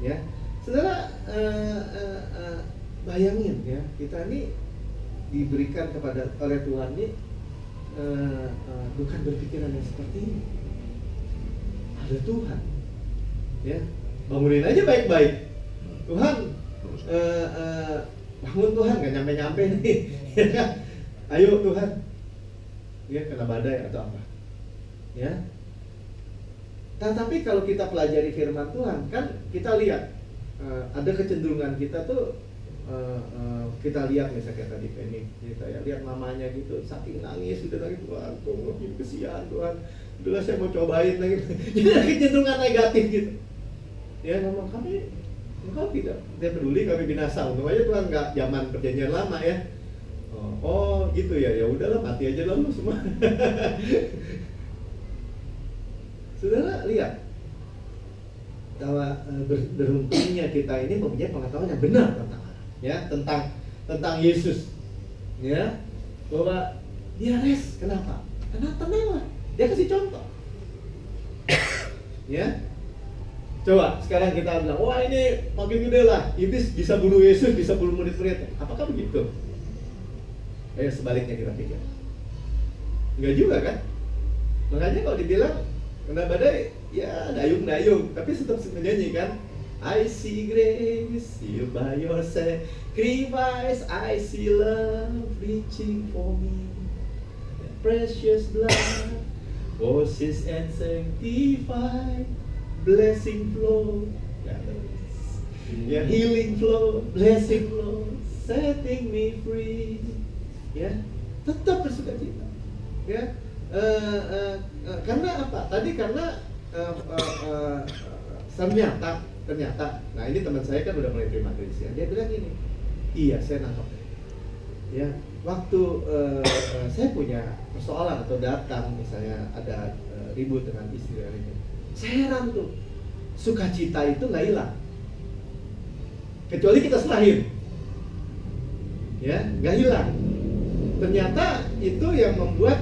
Ya, saudara, bayangin ya, kita ini diberikan oleh Tuhan ini bukan berpikiran yang seperti ini. Ada Tuhan, ya, bangunin aja baik-baik. Tuhan, bangun Tuhan, nggak nyampe-nyampe nih, ya kan? Ayo Tuhan, ya, kena badai atau apa, ya. Tapi kalau kita pelajari firman Tuhan, kan kita lihat ada kecenderungan kita tuh, kita lihat misalnya kayak tadi Penny, kita ya lihat mamanya gitu, saking nangis, sudah nangis, Tuhan, kok kesian Tuhan, udahlah saya mau cobain lagi. Jadi ada kecenderungan negatif gitu. Ya, ngomong kami, engkau tidak peduli kami binasa. Untung aja Tuhan nggak zaman perjanjian lama, ya. Oh gitu ya, ya udahlah mati aja lah lu semua. Saudara lihat bahwa beruntungnya kita ini mempunyai pengetahuan yang benar tentang, ya, tentang Yesus, ya, bahwa dia res. Kenapa? Karena tenanglah, dia kasih contoh. Ya, coba sekarang kita bilang, wah ini makin gede lah, iblis bisa bunuh Yesus, bisa bunuh murid-muridnya. Apakah begitu? Sebaliknya kita pikir. Enggak juga kan? Makanya kalau dibilang kena badai, ya dayung-dayung, tapi tetap menyanyi kan? I see grace, sealed by your sacrifice, I see love reaching for me, the precious blood, washes and sanctified, blessing flow, ya, healing flow, blessing flow, setting me free, ya, tetap bersukacita, ya. Karena apa? Tadi karena ternyata, nah ini teman saya kan udah mulai terima Kristen, dia bilang gini, iya saya nangkap, ya, waktu saya punya persoalan atau datang misalnya ada ribut dengan istri hari ini, saya heran tuh, sukacita itu nggak hilang, kecuali kita serahin, ya, nggak hilang. Ternyata itu yang membuat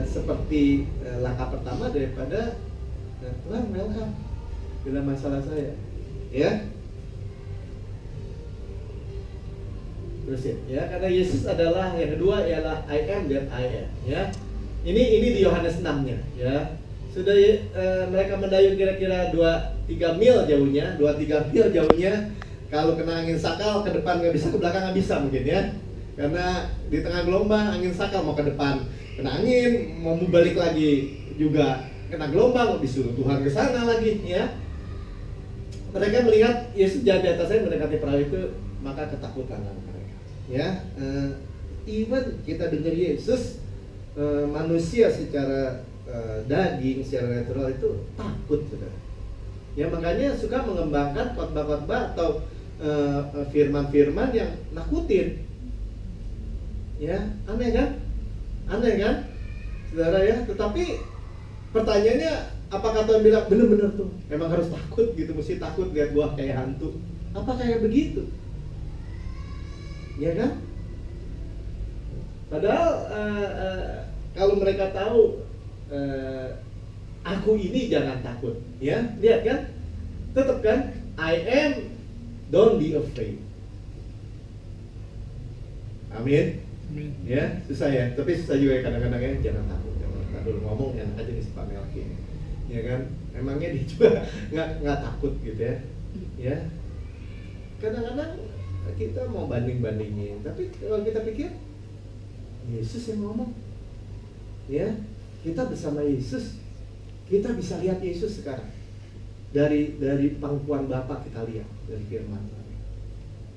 seperti langkah pertama daripada Tuhan welcome dalam masalah saya, ya. Terus ya, karena Yesus adalah, yang kedua ialah I am that I am, ya. Ini di Yohanes 6-nya, ya. Sudah mereka mendayung kira-kira 2-3 mil jauhnya. Kalau kena angin sakal ke depan nggak bisa, ke belakang nggak bisa mungkin, ya. Karena di tengah gelombang angin sakal mau ke depan, kena angin mau balik lagi juga kena gelombang, disuruh Tuhan ke sana lagi, ya. mereka melihat Yesus jalan di atas air mendekati perahu itu, maka ketakutanlah mereka. Ya, even kita dengar Yesus manusia secara daging, secara natural itu takut, saudara. Ya, makanya suka mengembangkan khotbah-khotbah atau firman-firman yang nakutin. Ya, aneh kan? Aneh kan? Saudara ya, tetapi pertanyaannya, apakah Tuhan bilang benar-benar tuh memang harus takut gitu, mesti takut lihat gua kayak hantu? Apa kayak begitu? Ya kan? Padahal kalau mereka tahu aku ini jangan takut, ya lihat kan? Tetap kan? I am, don't be afraid. Amin. Ya, susah ya, tapi susah juga ya kadang-kadang ya, jangan takut, dulu ngomong enak aja nih si Pak Melki, ya kan? Emangnya dia juga nggak takut gitu ya? Ya, kadang-kadang kita mau banding-bandingin, tapi kalau kita pikir Yesus yang ngomong, ya kita bersama Yesus, kita bisa lihat Yesus sekarang dari pangkuan Bapa, kita lihat dari firman,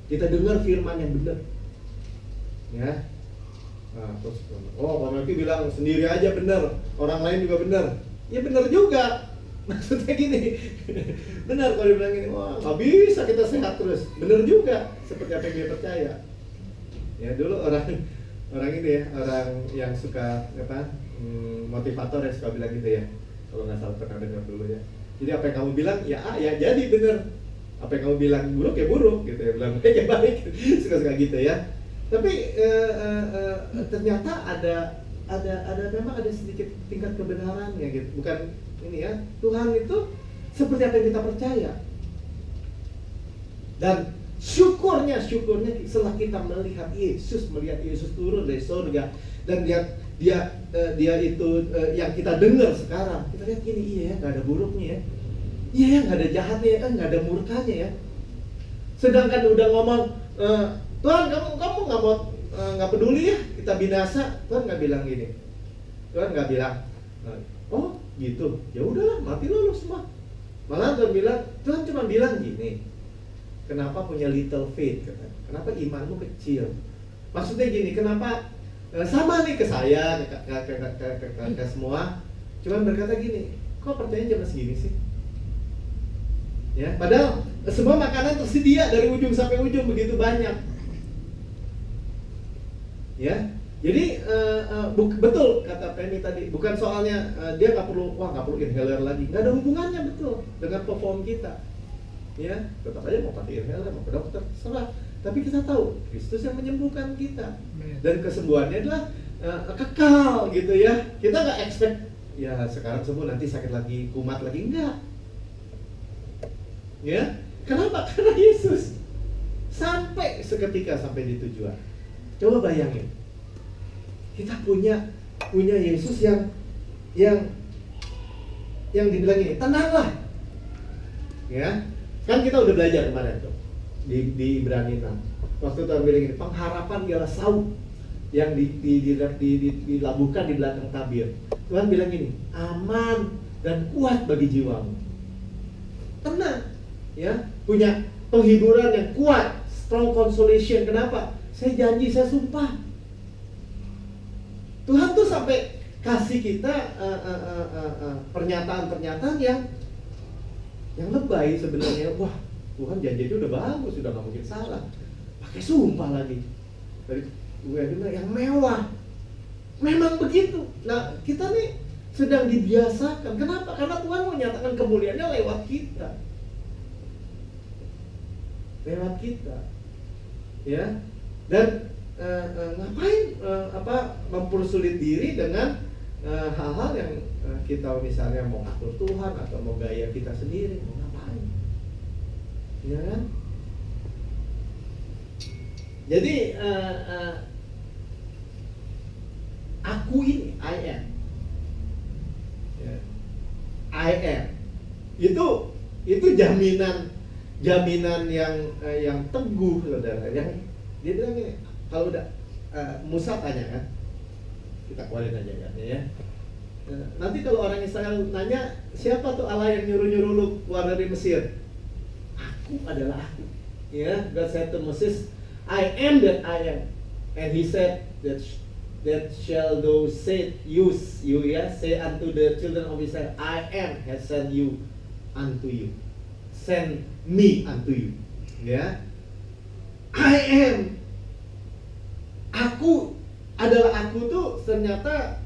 kita dengar firman yang benar, ya. Nah, terus, Pak Melki bilang sendiri aja benar, orang lain juga benar. Ya benar juga. Maksudnya gini, benar kalau dia bilang gini, wah nggak bisa kita sehat terus. Benar juga, seperti apa yang dia percaya. Ya dulu orang ini ya, orang yang suka motivator ya suka bilang gitu ya. Kalau nggak salah pernah dengar dulu ya. Jadi apa yang kamu bilang ya ya jadi benar. Apa yang kamu bilang buruk ya buruk gitu ya, bilang baik ya baik. Suka-suka gitu ya. Tapi ternyata memang ada sedikit tingkat kebenarannya gitu. Bukan ini ya, Tuhan itu seperti apa yang kita percaya. Dan syukurnya setelah kita melihat Yesus turun dari surga dan dia itu yang kita dengar sekarang, kita lihat gini, iya ya, nggak ada buruknya ya, iya ya, nggak ada jahatnya ya, nggak ada murkanya ya. Sedangkan udah ngomong Tuhan, kamu nggak peduli ya kita binasa. Tuhan nggak bilang gini. Tuhan nggak bilang, oh gitu, ya udahlah mati lo semua. Malah Tuhan cuma bilang gini, kenapa punya little faith, kenapa imanmu kecil. Maksudnya gini, kenapa sama nih ke saya, ke semua, cuman berkata gini, kok percaya cuma segini sih? Ya, padahal semua makanan tersedia dari ujung sampai ujung begitu banyak. Ya, jadi betul kata Penny tadi, bukan soalnya dia nggak perlu inhaler lagi, nggak ada hubungannya betul dengan perform kita. Ya, tetap aja mau pakai inhaler, mau ke dokter, terserah. Tapi kita tahu Kristus yang menyembuhkan kita, dan kesembuhannya adalah kekal gitu ya. Kita nggak expect ya sekarang sembuh nanti sakit lagi, kumat lagi, enggak. Ya, kenapa? Karena Yesus sampai seketika sampai di tujuan. Coba bayangin, kita punya Yesus yang dibilang ini, tenanglah, ya kan kita udah belajar kemarin tuh di Ibrani 6. Waktu Tuhan bilang ini, pengharapan ialah saut yang dilabuhkan di belakang tabir. Tuhan bilang ini, aman dan kuat bagi jiwamu. Tenang, ya, punya penghiburan yang kuat, strong consolation. Kenapa? Saya janji, saya sumpah. Tuhan tuh sampai kasih kita pernyataan-pernyataan yang lebay sebenarnya. Wah, Tuhan janji itu udah bagus, sudah nggak mungkin salah. Pakai sumpah lagi. Dari yang mewah. Memang begitu. Nah, kita nih sedang dibiasakan. Kenapa? Karena Tuhan mau nyatakan kemuliaannya lewat kita. Lewat kita. Ya. Dan ngapain mempersulit diri dengan hal-hal yang kita misalnya mau ngatur Tuhan atau mau gaya kita sendiri, mau ngapain, ya kan? Jadi aku ini I am, ya. I am itu jaminan yang teguh, saudara. Yang dia bilang gini, kalau udah Musa tanya kan, kita keluarin aja kan ya. Nanti kalau orang Israel nanya, siapa tuh Allah yang nyuruh lu keluar dari Mesir? Aku adalah aku. Ya, God said to Moses, I am that I am. And he said that shall those say you say unto the children of Israel, I am has sent you unto you. Send me unto you. Ya. I am. Aku adalah aku tuh ternyata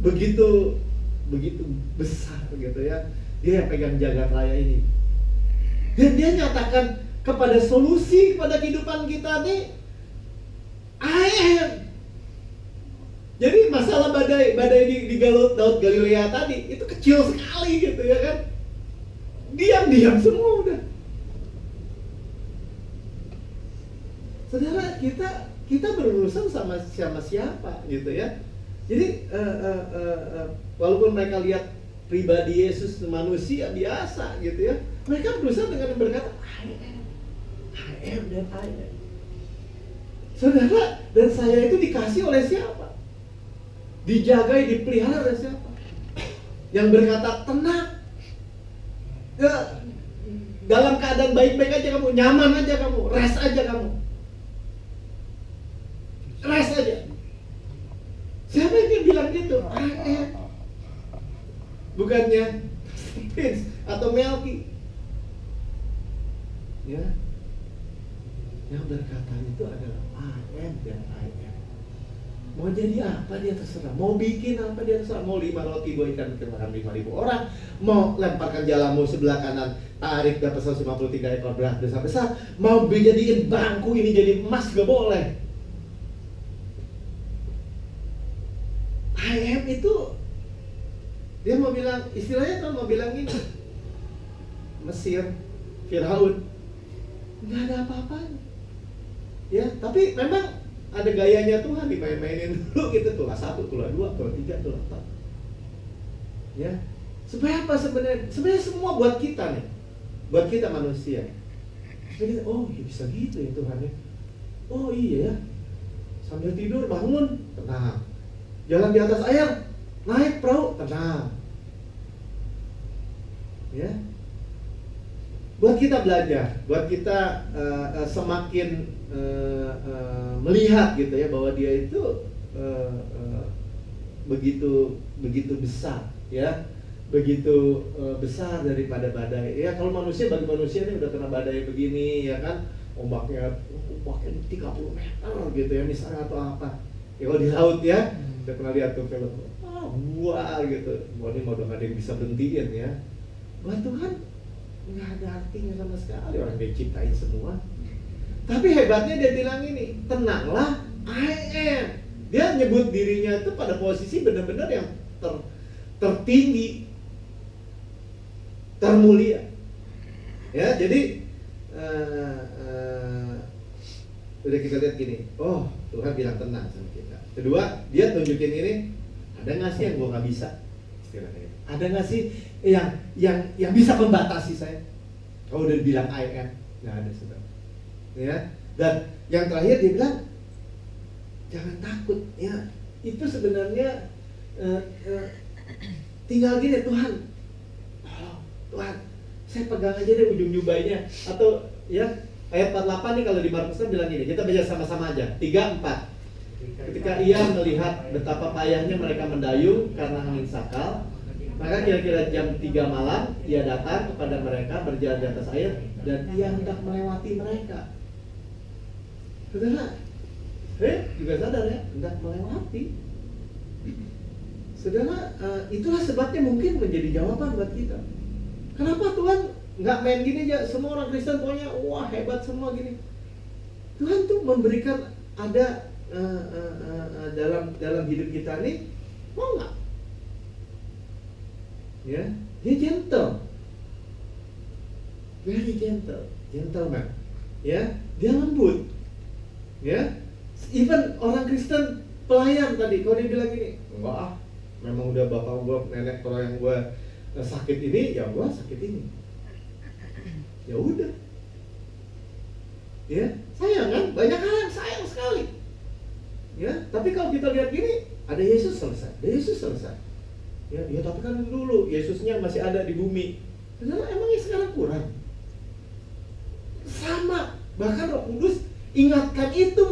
begitu besar gitu ya. Dia yang pegang jagat raya ini. Dan dia nyatakan kepada solusi kepada kehidupan kita nih, I am. Jadi masalah badai di Laut Galilea tadi itu kecil sekali gitu ya kan. Diam semua udah. Saudara, kita berurusan sama siapa gitu ya. Jadi walaupun mereka lihat pribadi Yesus manusia biasa gitu ya, mereka berusaha dengan berkata I am that I am. Saudara, dan saya itu dikasih oleh siapa? Dijagai, dipelihara oleh siapa? Yang berkata tenang. Ya, dalam keadaan baik-baik aja kamu, nyaman aja kamu, rest aja kamu. Rest aja. Siapa yang bilang gitu? I am. Bukannya Prince atau Melki. Ya. Yang berkata itu adalah I am dan I am. Mau jadi apa dia terserah. Mau bikin apa dia terserah. Mau 5 roti 2 ikan makan 5.000 orang. Mau lemparkan jalamu sebelah kanan, tarik dapat 153 ekor berat besar. Mau jadiin bangku ini jadi emas gak boleh. I am itu dia mau bilang, istilahnya kan mau bilang ini, Mesir, Firaun, nggak ada apa-apanya. Ya, tapi memang ada gayanya Tuhan dimain-mainin dulu gitu, tulah 1, tulah 2, tulah 3, tulah 4. Ya, supaya apa sebenarnya? Sebenarnya semua buat kita nih, buat kita manusia. Supaya kita, oh ya bisa gitu ya Tuhan ya. Oh iya ya, sambil tidur bangun, tenang. Jalan di atas air, naik perahu, tenang. Ya, buat kita belajar, buat kita semakin melihat gitu ya bahwa dia itu begitu besar, ya, begitu besar daripada badai. Ya kalau manusia, bagi manusia ini udah kena badai begini, ya kan, ombaknya 30 meter gitu ya misalnya atau apa. Ya kalau di laut ya, udah pernah lihat tuh film, wah gitu, wah ini mau dong ada yang bisa berhentiin ya. Buat Tuhan nggak ada artinya sama sekali, orang dia ciptain semua. Tapi hebatnya dia bilang ini, tenanglah, I am. Dia nyebut dirinya itu pada posisi benar-benar yang tertinggi, termulia. Ya, jadi udah kita lihat gini, oh Tuhan bilang tenang sama kita. Kedua, dia tunjukin ini, ada nggak sih yang gua nggak bisa? Istilahnya, ada nggak sih yang bisa membatasi saya? Kalau udah bilang I am, nggak ada saudara. Ya, dan yang terakhir dia bilang jangan takut. Ya, itu sebenarnya tinggal gini, Tuhan, oh, Tuhan, saya pegang aja deh ujung jubahnya. Atau ya ayat 48 nih kalau di Markus kan bilang gini, kita baca sama-sama aja. 3-4. Ketika ia melihat betapa payahnya mereka mendayung karena angin sakal, maka kira-kira jam 3 malam ia datang kepada mereka berjalan di atas air dan ia hendak melewati mereka. Saudara, juga sadar ya, hendak melewati. Saudara, itulah sebabnya mungkin menjadi jawaban buat kita. Kenapa Tuhan nggak main gini aja, semua orang Kristen pokoknya wah hebat semua gini. Tuhan tuh memberikan ada dalam hidup kita nih, mau nggak? Ya, dia gentle, very gentle, gentleman. Ya, dia lembut. Ya, even orang Kristen pelayan tadi, kalau dia bilang gini, enggak ah, memang udah bapak gua, nenek kalau yang gua sakit ini, ya gua sakit ini. Ya udah. Ya, sayang kan? Banyak hal yang sayang sekali. Ya, tapi kalau kita lihat gini, ada Yesus selesai, ada Yesus selesai. Ya, tapi kan dulu Yesusnya masih ada di bumi. Saudara, emangnya sekarang kurang? sama. Bahkan Roh Kudus ingatkan itu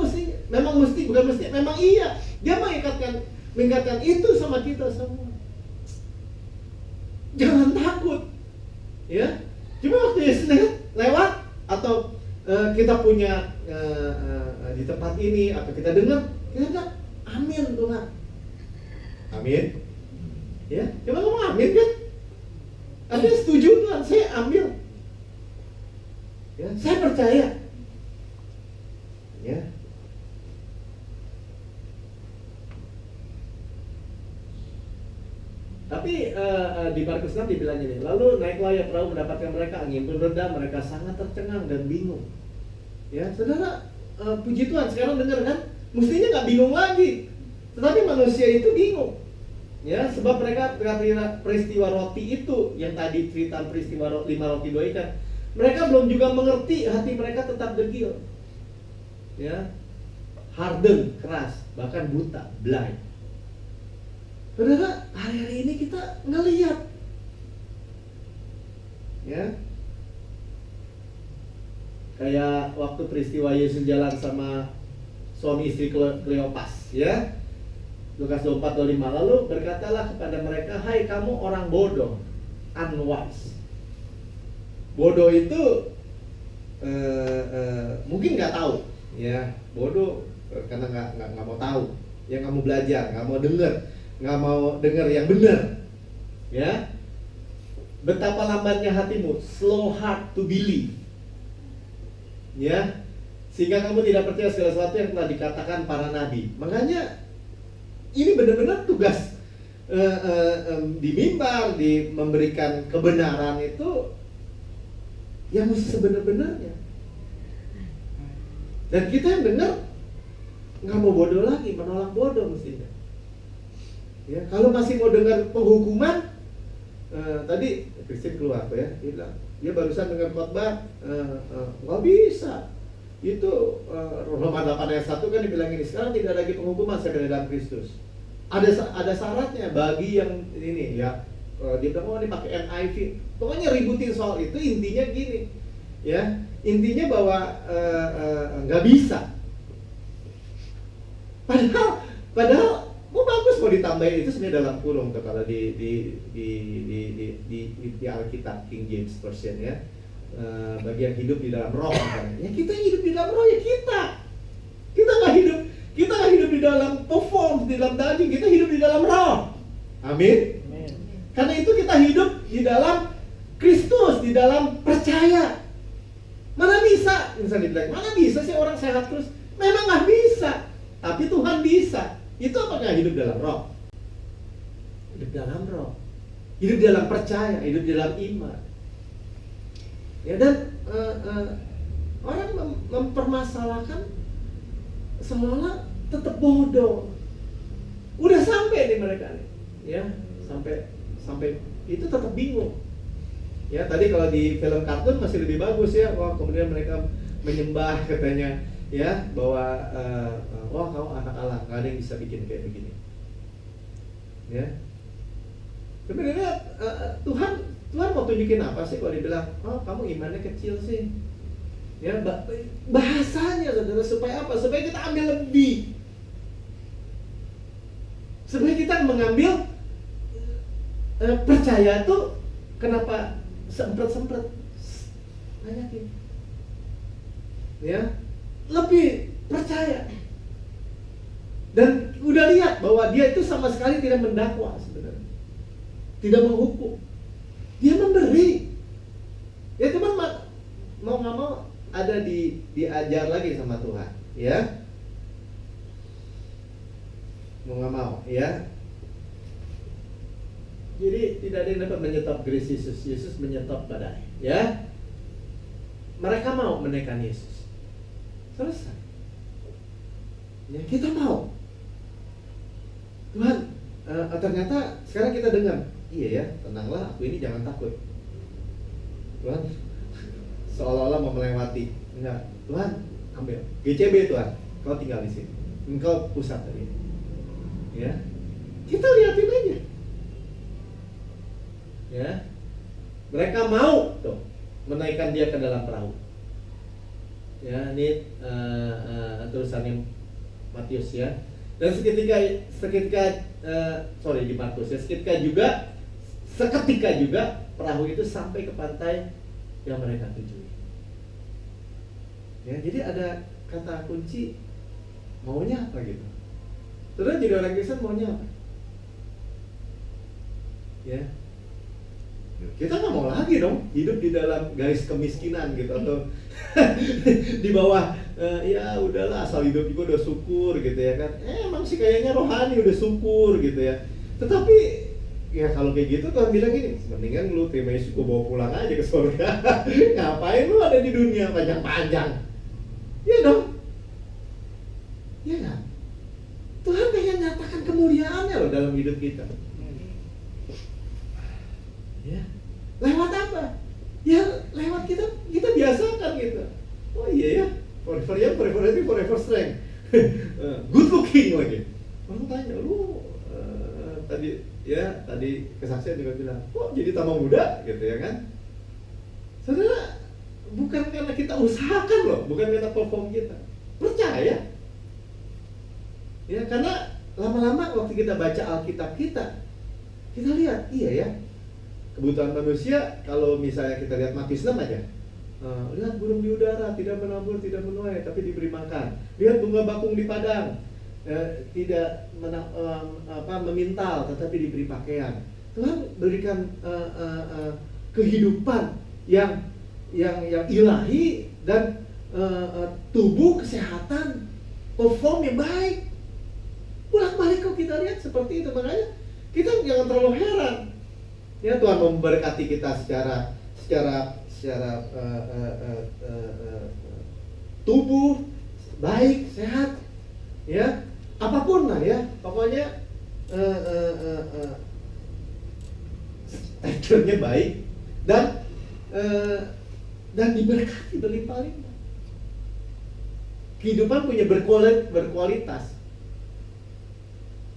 memang iya. Dia mengingatkan itu sama kita semua. Jangan takut. Ya. Cuma waktu Yesus lewat atau kita punya di tempat ini atau kita dengar, kita bilang amin Tuhan. Amin. Ya, cuma ngomong amin kan? Artinya setuju Tuhan, saya ambil. Ya, saya percaya. Ya. Tapi di Markus 6 dibilang ini, lalu naiklah ya perahu mendapatkan mereka, angin pun reda, mereka sangat tercengang dan bingung. Ya, saudara, puji Tuhan, sekarang dengar kan? Mestinya nggak bingung lagi, tetapi manusia itu bingung. Ya, sebab mereka peristiwa roti itu, yang tadi cerita peristiwa 5 roti 2 ikan, mereka belum juga mengerti, hati mereka tetap degil. Ya, harden, keras, bahkan buta, blind. Saudara, hari-hari ini kita ngelihat, ya, kayak waktu peristiwa Yesus jalan sama suami istri Kleopas, ya, Lukas 24:25, lalu berkatalah kepada mereka, hai kamu orang bodoh, unwise. Bodoh itu mungkin nggak tahu, ya, bodoh karena nggak mau tahu, yang nggak mau belajar, nggak mau dengar yang benar, ya. Betapa lambatnya hatimu, slow heart to believe, ya, sehingga kamu tidak percaya segala sesuatu yang telah dikatakan para nabi. Makanya ini benar-benar tugas di mimbar, di memberikan kebenaran itu yang mesti sebenar-benarnya. Dan kita yang dengar nggak mau bodoh lagi, menolak bodoh mestinya. Ya, kalau masih mau dengar penghukuman, tadi Kristen keluar ya, dia bilang, dia barusan dengar khotbah, nggak bisa. Itu Roma 8 ayat 1 kan dibilang ini, sekarang tidak lagi penghukuman sekedar dalam Kristus. Ada syaratnya bagi yang ini ya. Dia bilang, oh ini pakai NIV. Pokoknya ributin soal itu, intinya gini, ya, intinya bahwa nggak bisa. Padahal bagus mau ditambahin itu sebenarnya dalam kurung tuh kalau di Alkitab King James Version ya. Bagi yang hidup di dalam roh kan. Ya kita hidup di dalam roh ya kita nggak hidup di dalam perform, di dalam daging, kita hidup di dalam roh. Amin. Karena itu kita hidup di dalam Kristus, di dalam percaya. Mana bisa, misalnya dibilang, mana bisa sih orang sehat terus? Memang nggak bisa, tapi Tuhan bisa. Itu apakah hidup dalam roh? Hidup dalam roh, hidup dalam percaya, hidup dalam iman. Ya, dan orang mempermasalahkan seolah-olah tetap bodoh. Udah sampai nih mereka nih, ya, sampai itu tetap bingung. Ya, tadi kalau di film kartun masih lebih bagus ya. Wah, kemudian mereka menyembah katanya. Ya, bahwa wah kamu anak Allah, nggak ada yang bisa bikin kayak begini. Ya, sebenarnya Tuhan mau tunjukin apa sih kalau dibilang, oh kamu imannya kecil sih. Ya, bahasanya saudara, supaya apa? Supaya kita ambil lebih, supaya kita mengambil percaya tuh kenapa sempret banyakin, ya. Lebih percaya dan udah lihat bahwa dia itu sama sekali tidak mendakwa sebenarnya, tidak menghukum, dia memberi. Ya teman, mau nggak mau ada diajar lagi sama Tuhan, ya, mau nggak mau, ya. Jadi tidak ada yang dapat menyetop grace Yesus. Yesus menyetop badai, ya. Mereka mau menaikkan Yesus. Selesai. Ya, kita mau. Tuhan, ternyata sekarang kita dengar, iya ya, tenanglah, aku ini jangan takut. Tuhan, seolah-olah mau melewati. Enggak, Tuhan, ambil. GCB Tuhan, kau tinggal di sini. Engkau pusat tadi. Ya, kita lihatin aja. Ya, mereka mau tuh menaikkan dia ke dalam perahu. Ya, ini tulisannya Matius ya. Dan seketika di Markus ya, seketika juga perahu itu sampai ke pantai yang mereka tuju. Ya, jadi ada kata kunci, maunya apa gitu. Terus jadi orang Kristen maunya apa? Ya, kita nggak mau lagi dong hidup di dalam garis kemiskinan gitu, atau di bawah ya udahlah asal hidup juga udah syukur gitu ya kan. Emang sih kayaknya rohani udah syukur gitu ya. Tetapi ya kalau kayak gitu Tuhan bilang gini, mendingan lu terima Yesus, gua bawa pulang aja ke surga. Ngapain lu ada di dunia panjang-panjang? Ya dong. Ya kan? Tuhan pengen nyatakan kemuliaannya loh dalam hidup kita. Ya. Lewat apa? Ya lewat kita biasakan gitu. Oh iya ya, forever strength. Good looking lagi. Orang tanya, lu tadi kesaksian juga bilang, kok jadi tambah muda gitu ya kan? Saudara, bukan karena kita usahakan loh, bukan karena perform kita. Percaya. Ya, karena lama-lama waktu kita baca Alkitab kita lihat, iya ya, kebutuhan manusia. Kalau misalnya kita lihat Matius 6 aja, lihat burung di udara, tidak menabur, tidak menuai, tapi diberi makan. Lihat bunga bakung di padang, tidak memintal, tetapi diberi pakaian. Tuhan berikan kehidupan yang ilahi dan tubuh, kesehatan, perform yang baik. Bolak-balik kok kita lihat seperti itu. Makanya kita jangan terlalu heran. Ya, Tuhan memberkati kita secara tubuh baik, sehat, ya, apapun lah ya, pokoknya teksturnya baik dan diberkati berlimpah-limpah. Kehidupan punya berkualitas,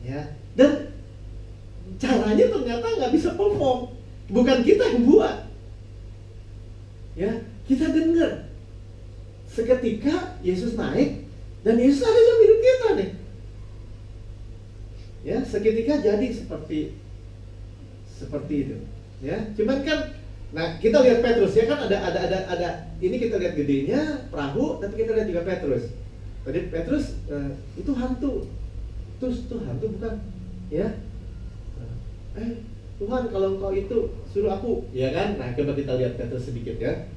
ya, dan caranya ternyata nggak bisa perform, bukan kita yang buat, ya, kita dengar. Seketika Yesus naik dan Yesus ada dalam hidup kita nih, ya, seketika jadi seperti itu, ya. Cuman kan, nah kita lihat Petrus ya kan, ada ini kita lihat gedenya perahu, tapi kita lihat juga Petrus. Tadi Petrus itu hantu. Itu hantu bukan? Ya. Tuhan, kalau engkau itu suruh aku, ya kan? Nah, coba kita lihat Petrus sedikit ya.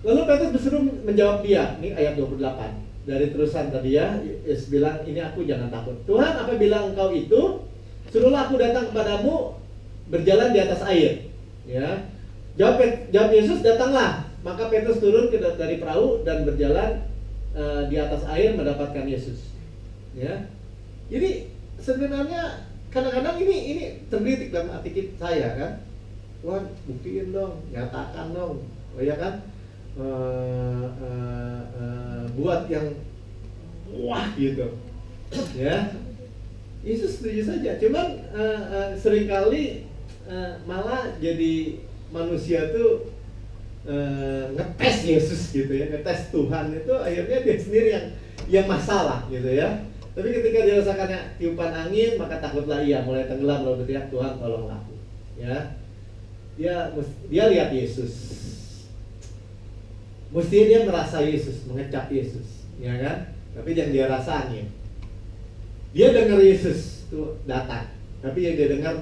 Lalu Petrus berseru menjawab dia. Ini ayat 28. Dari terusan tadi ya, Yesus bilang, ini aku, jangan takut. Tuhan, apa bilang engkau itu? Suruhlah aku datang kepadamu berjalan di atas air. Ya. Jawab Yesus, datanglah. Maka Petrus turun dari perahu dan berjalan di atas air mendapatkan Yesus. Ya, jadi sebenarnya kadang-kadang ini tergelitik dalam hati saya kan, Tuhan buktiin dong, nyatakan dong, oh ya kan, buat yang wah gitu, ya. Yesus setuju saja, cuman seringkali malah jadi manusia tuh ngetes Yesus gitu ya, ngetes Tuhan itu akhirnya dia sendiri yang masalah gitu ya. Tapi ketika dirasakannya tiupan angin, maka takutlah ia, mulai tenggelam lalu berteriak, Tuhan tolong aku. Ya, dia lihat Yesus. Mestinya dia merasa Yesus, mengecap Yesus, ya kan? Tapi yang dia rasain, dia dengar Yesus tuh datang, tapi yang dia dengar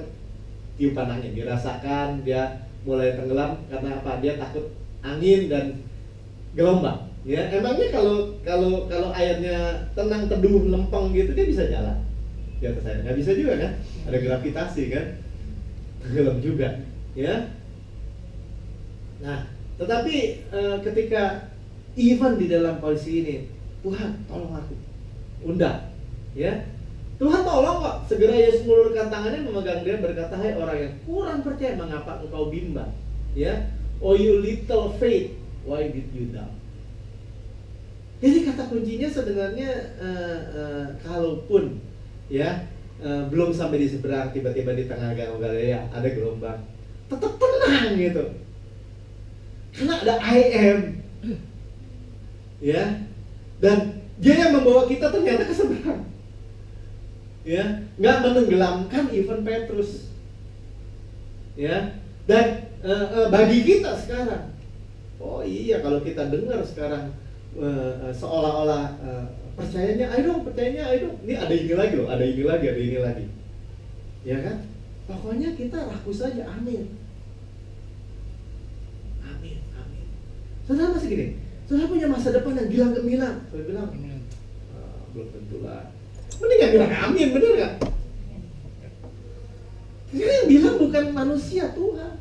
tiupan angin, dirasakan dia mulai tenggelam karena apa? Dia takut angin dan gelombang. Ya, emangnya kalau airnya tenang, teduh, lempeng gitu, dia bisa jalan di atas air? Nggak bisa juga kan? Ada gravitasi kan? Tenggelam juga, ya. Nah, tetapi ketika even di dalam kondisi ini, Tuhan tolong aku, undang, ya. Tuhan tolong kok. Segera Yesus mengulurkan tangannya, memegang dia, berkata, hai orang yang kurang percaya, mengapa engkau bimbang? Ya, oh you little faith, why did you doubt? Jadi kata kuncinya sebenarnya kalaupun ya belum sampai di seberang, tiba-tiba di tengah Danau Galilea ada gelombang, tetap tenang gitu. Karena ada I am Ya, dan dia yang membawa kita ternyata ke seberang. Ya, nggak menenggelamkan even Petrus. Ya, dan bagi kita sekarang, oh iya kalau kita dengar sekarang seolah-olah percayanya, ayo dong, ini ada ini lagi loh, ada ini lagi, ya kan? Pokoknya kita rakus saja, amin. Saudara masih gini, saudara punya masa depan yang gilang gemilang. Saya bilang, belum tentu lah. Mending gak bilang amin, bener gak? Karena yang bilang bukan manusia, Tuhan.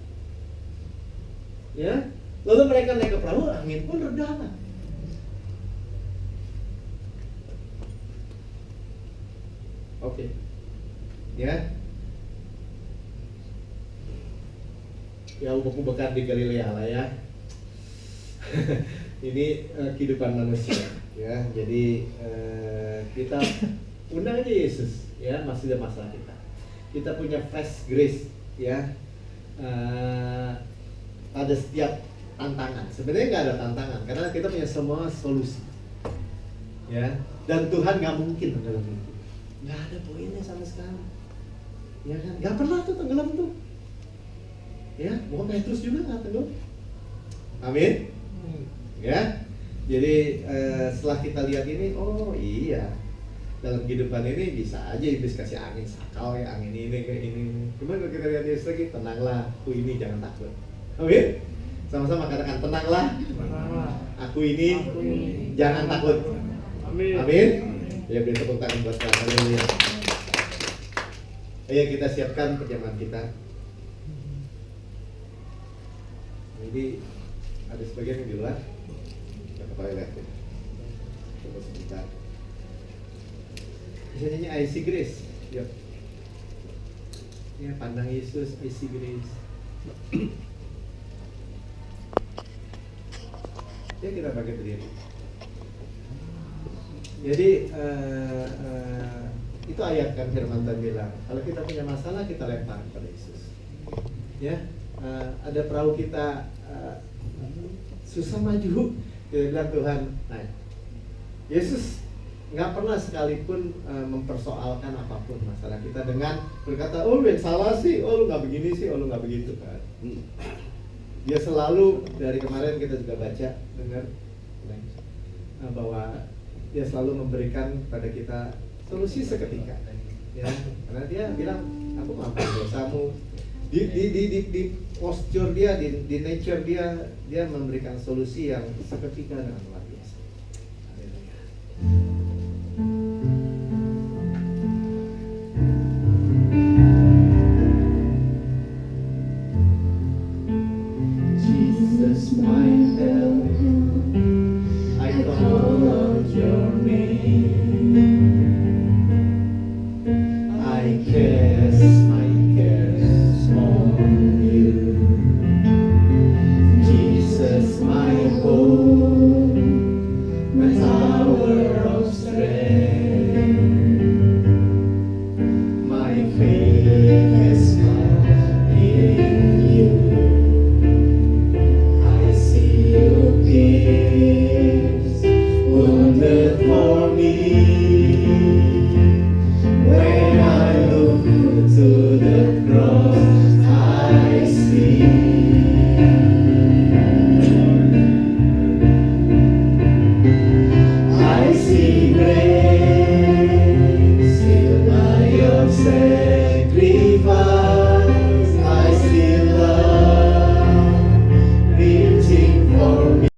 Ya, lalu mereka naik ke perahu, angin pun reda. Oke. Ya. Ya ubek-ubekan di Galilea lah ya. Ini kehidupan manusia ya. Jadi kita undang aja Yesus ya, masih ada masalah kita. Kita punya fresh grace ya. Pada setiap tantangan. Sebenarnya nggak ada tantangan karena kita punya semua solusi. Ya. Dan Tuhan nggak mungkin tenggelam itu. Nggak ada poinnya sama sekali. Ya kan? Nggak pernah tuh tenggelam tuh. Ya, mau Petrus juga nggak tenggelam. Amin. Ya, jadi setelah kita lihat ini, oh iya, dalam kehidupan ini bisa aja iblis kasih angin sakal ya, angin ini kayak ini. Cuman kalau kita lihat Yesus lagi, tenanglah, aku ini jangan takut. Amin. Sama-sama katakan tenanglah, aku ini jangan takut. Amin. Ya beri tepuk tangan buat Tuhan. Haleluya. Ayo kita siapkan perjamuan kita. Jadi ada sebagian yang di luar. Ke toilet ya. Coba sebentar. Bisa nyanyi I See Grace. Yuk. Ya, pandang Yesus, I See Grace. Ya, kita pakai berdiri. Jadi itu ayat kan firman Tuhan bilang, kalau kita punya masalah kita lempar kepada Yesus. Ya, ada perahu kita susah maju. Dia bilang Tuhan, nah Yesus nggak pernah sekalipun mempersoalkan apapun masalah kita dengan berkata, oh lu yang salah sih, oh lu nggak begini sih, oh lu nggak begitu kan. Dia selalu, dari kemarin kita juga baca, dengar bahwa dia selalu memberikan pada kita solusi seketika. Ya, karena dia bilang, aku maafkan dosamu. Di posture dia, di nature dia memberikan solusi yang seketika dengan luar biasa. Haleluya. Jesus, my help, I call out your name.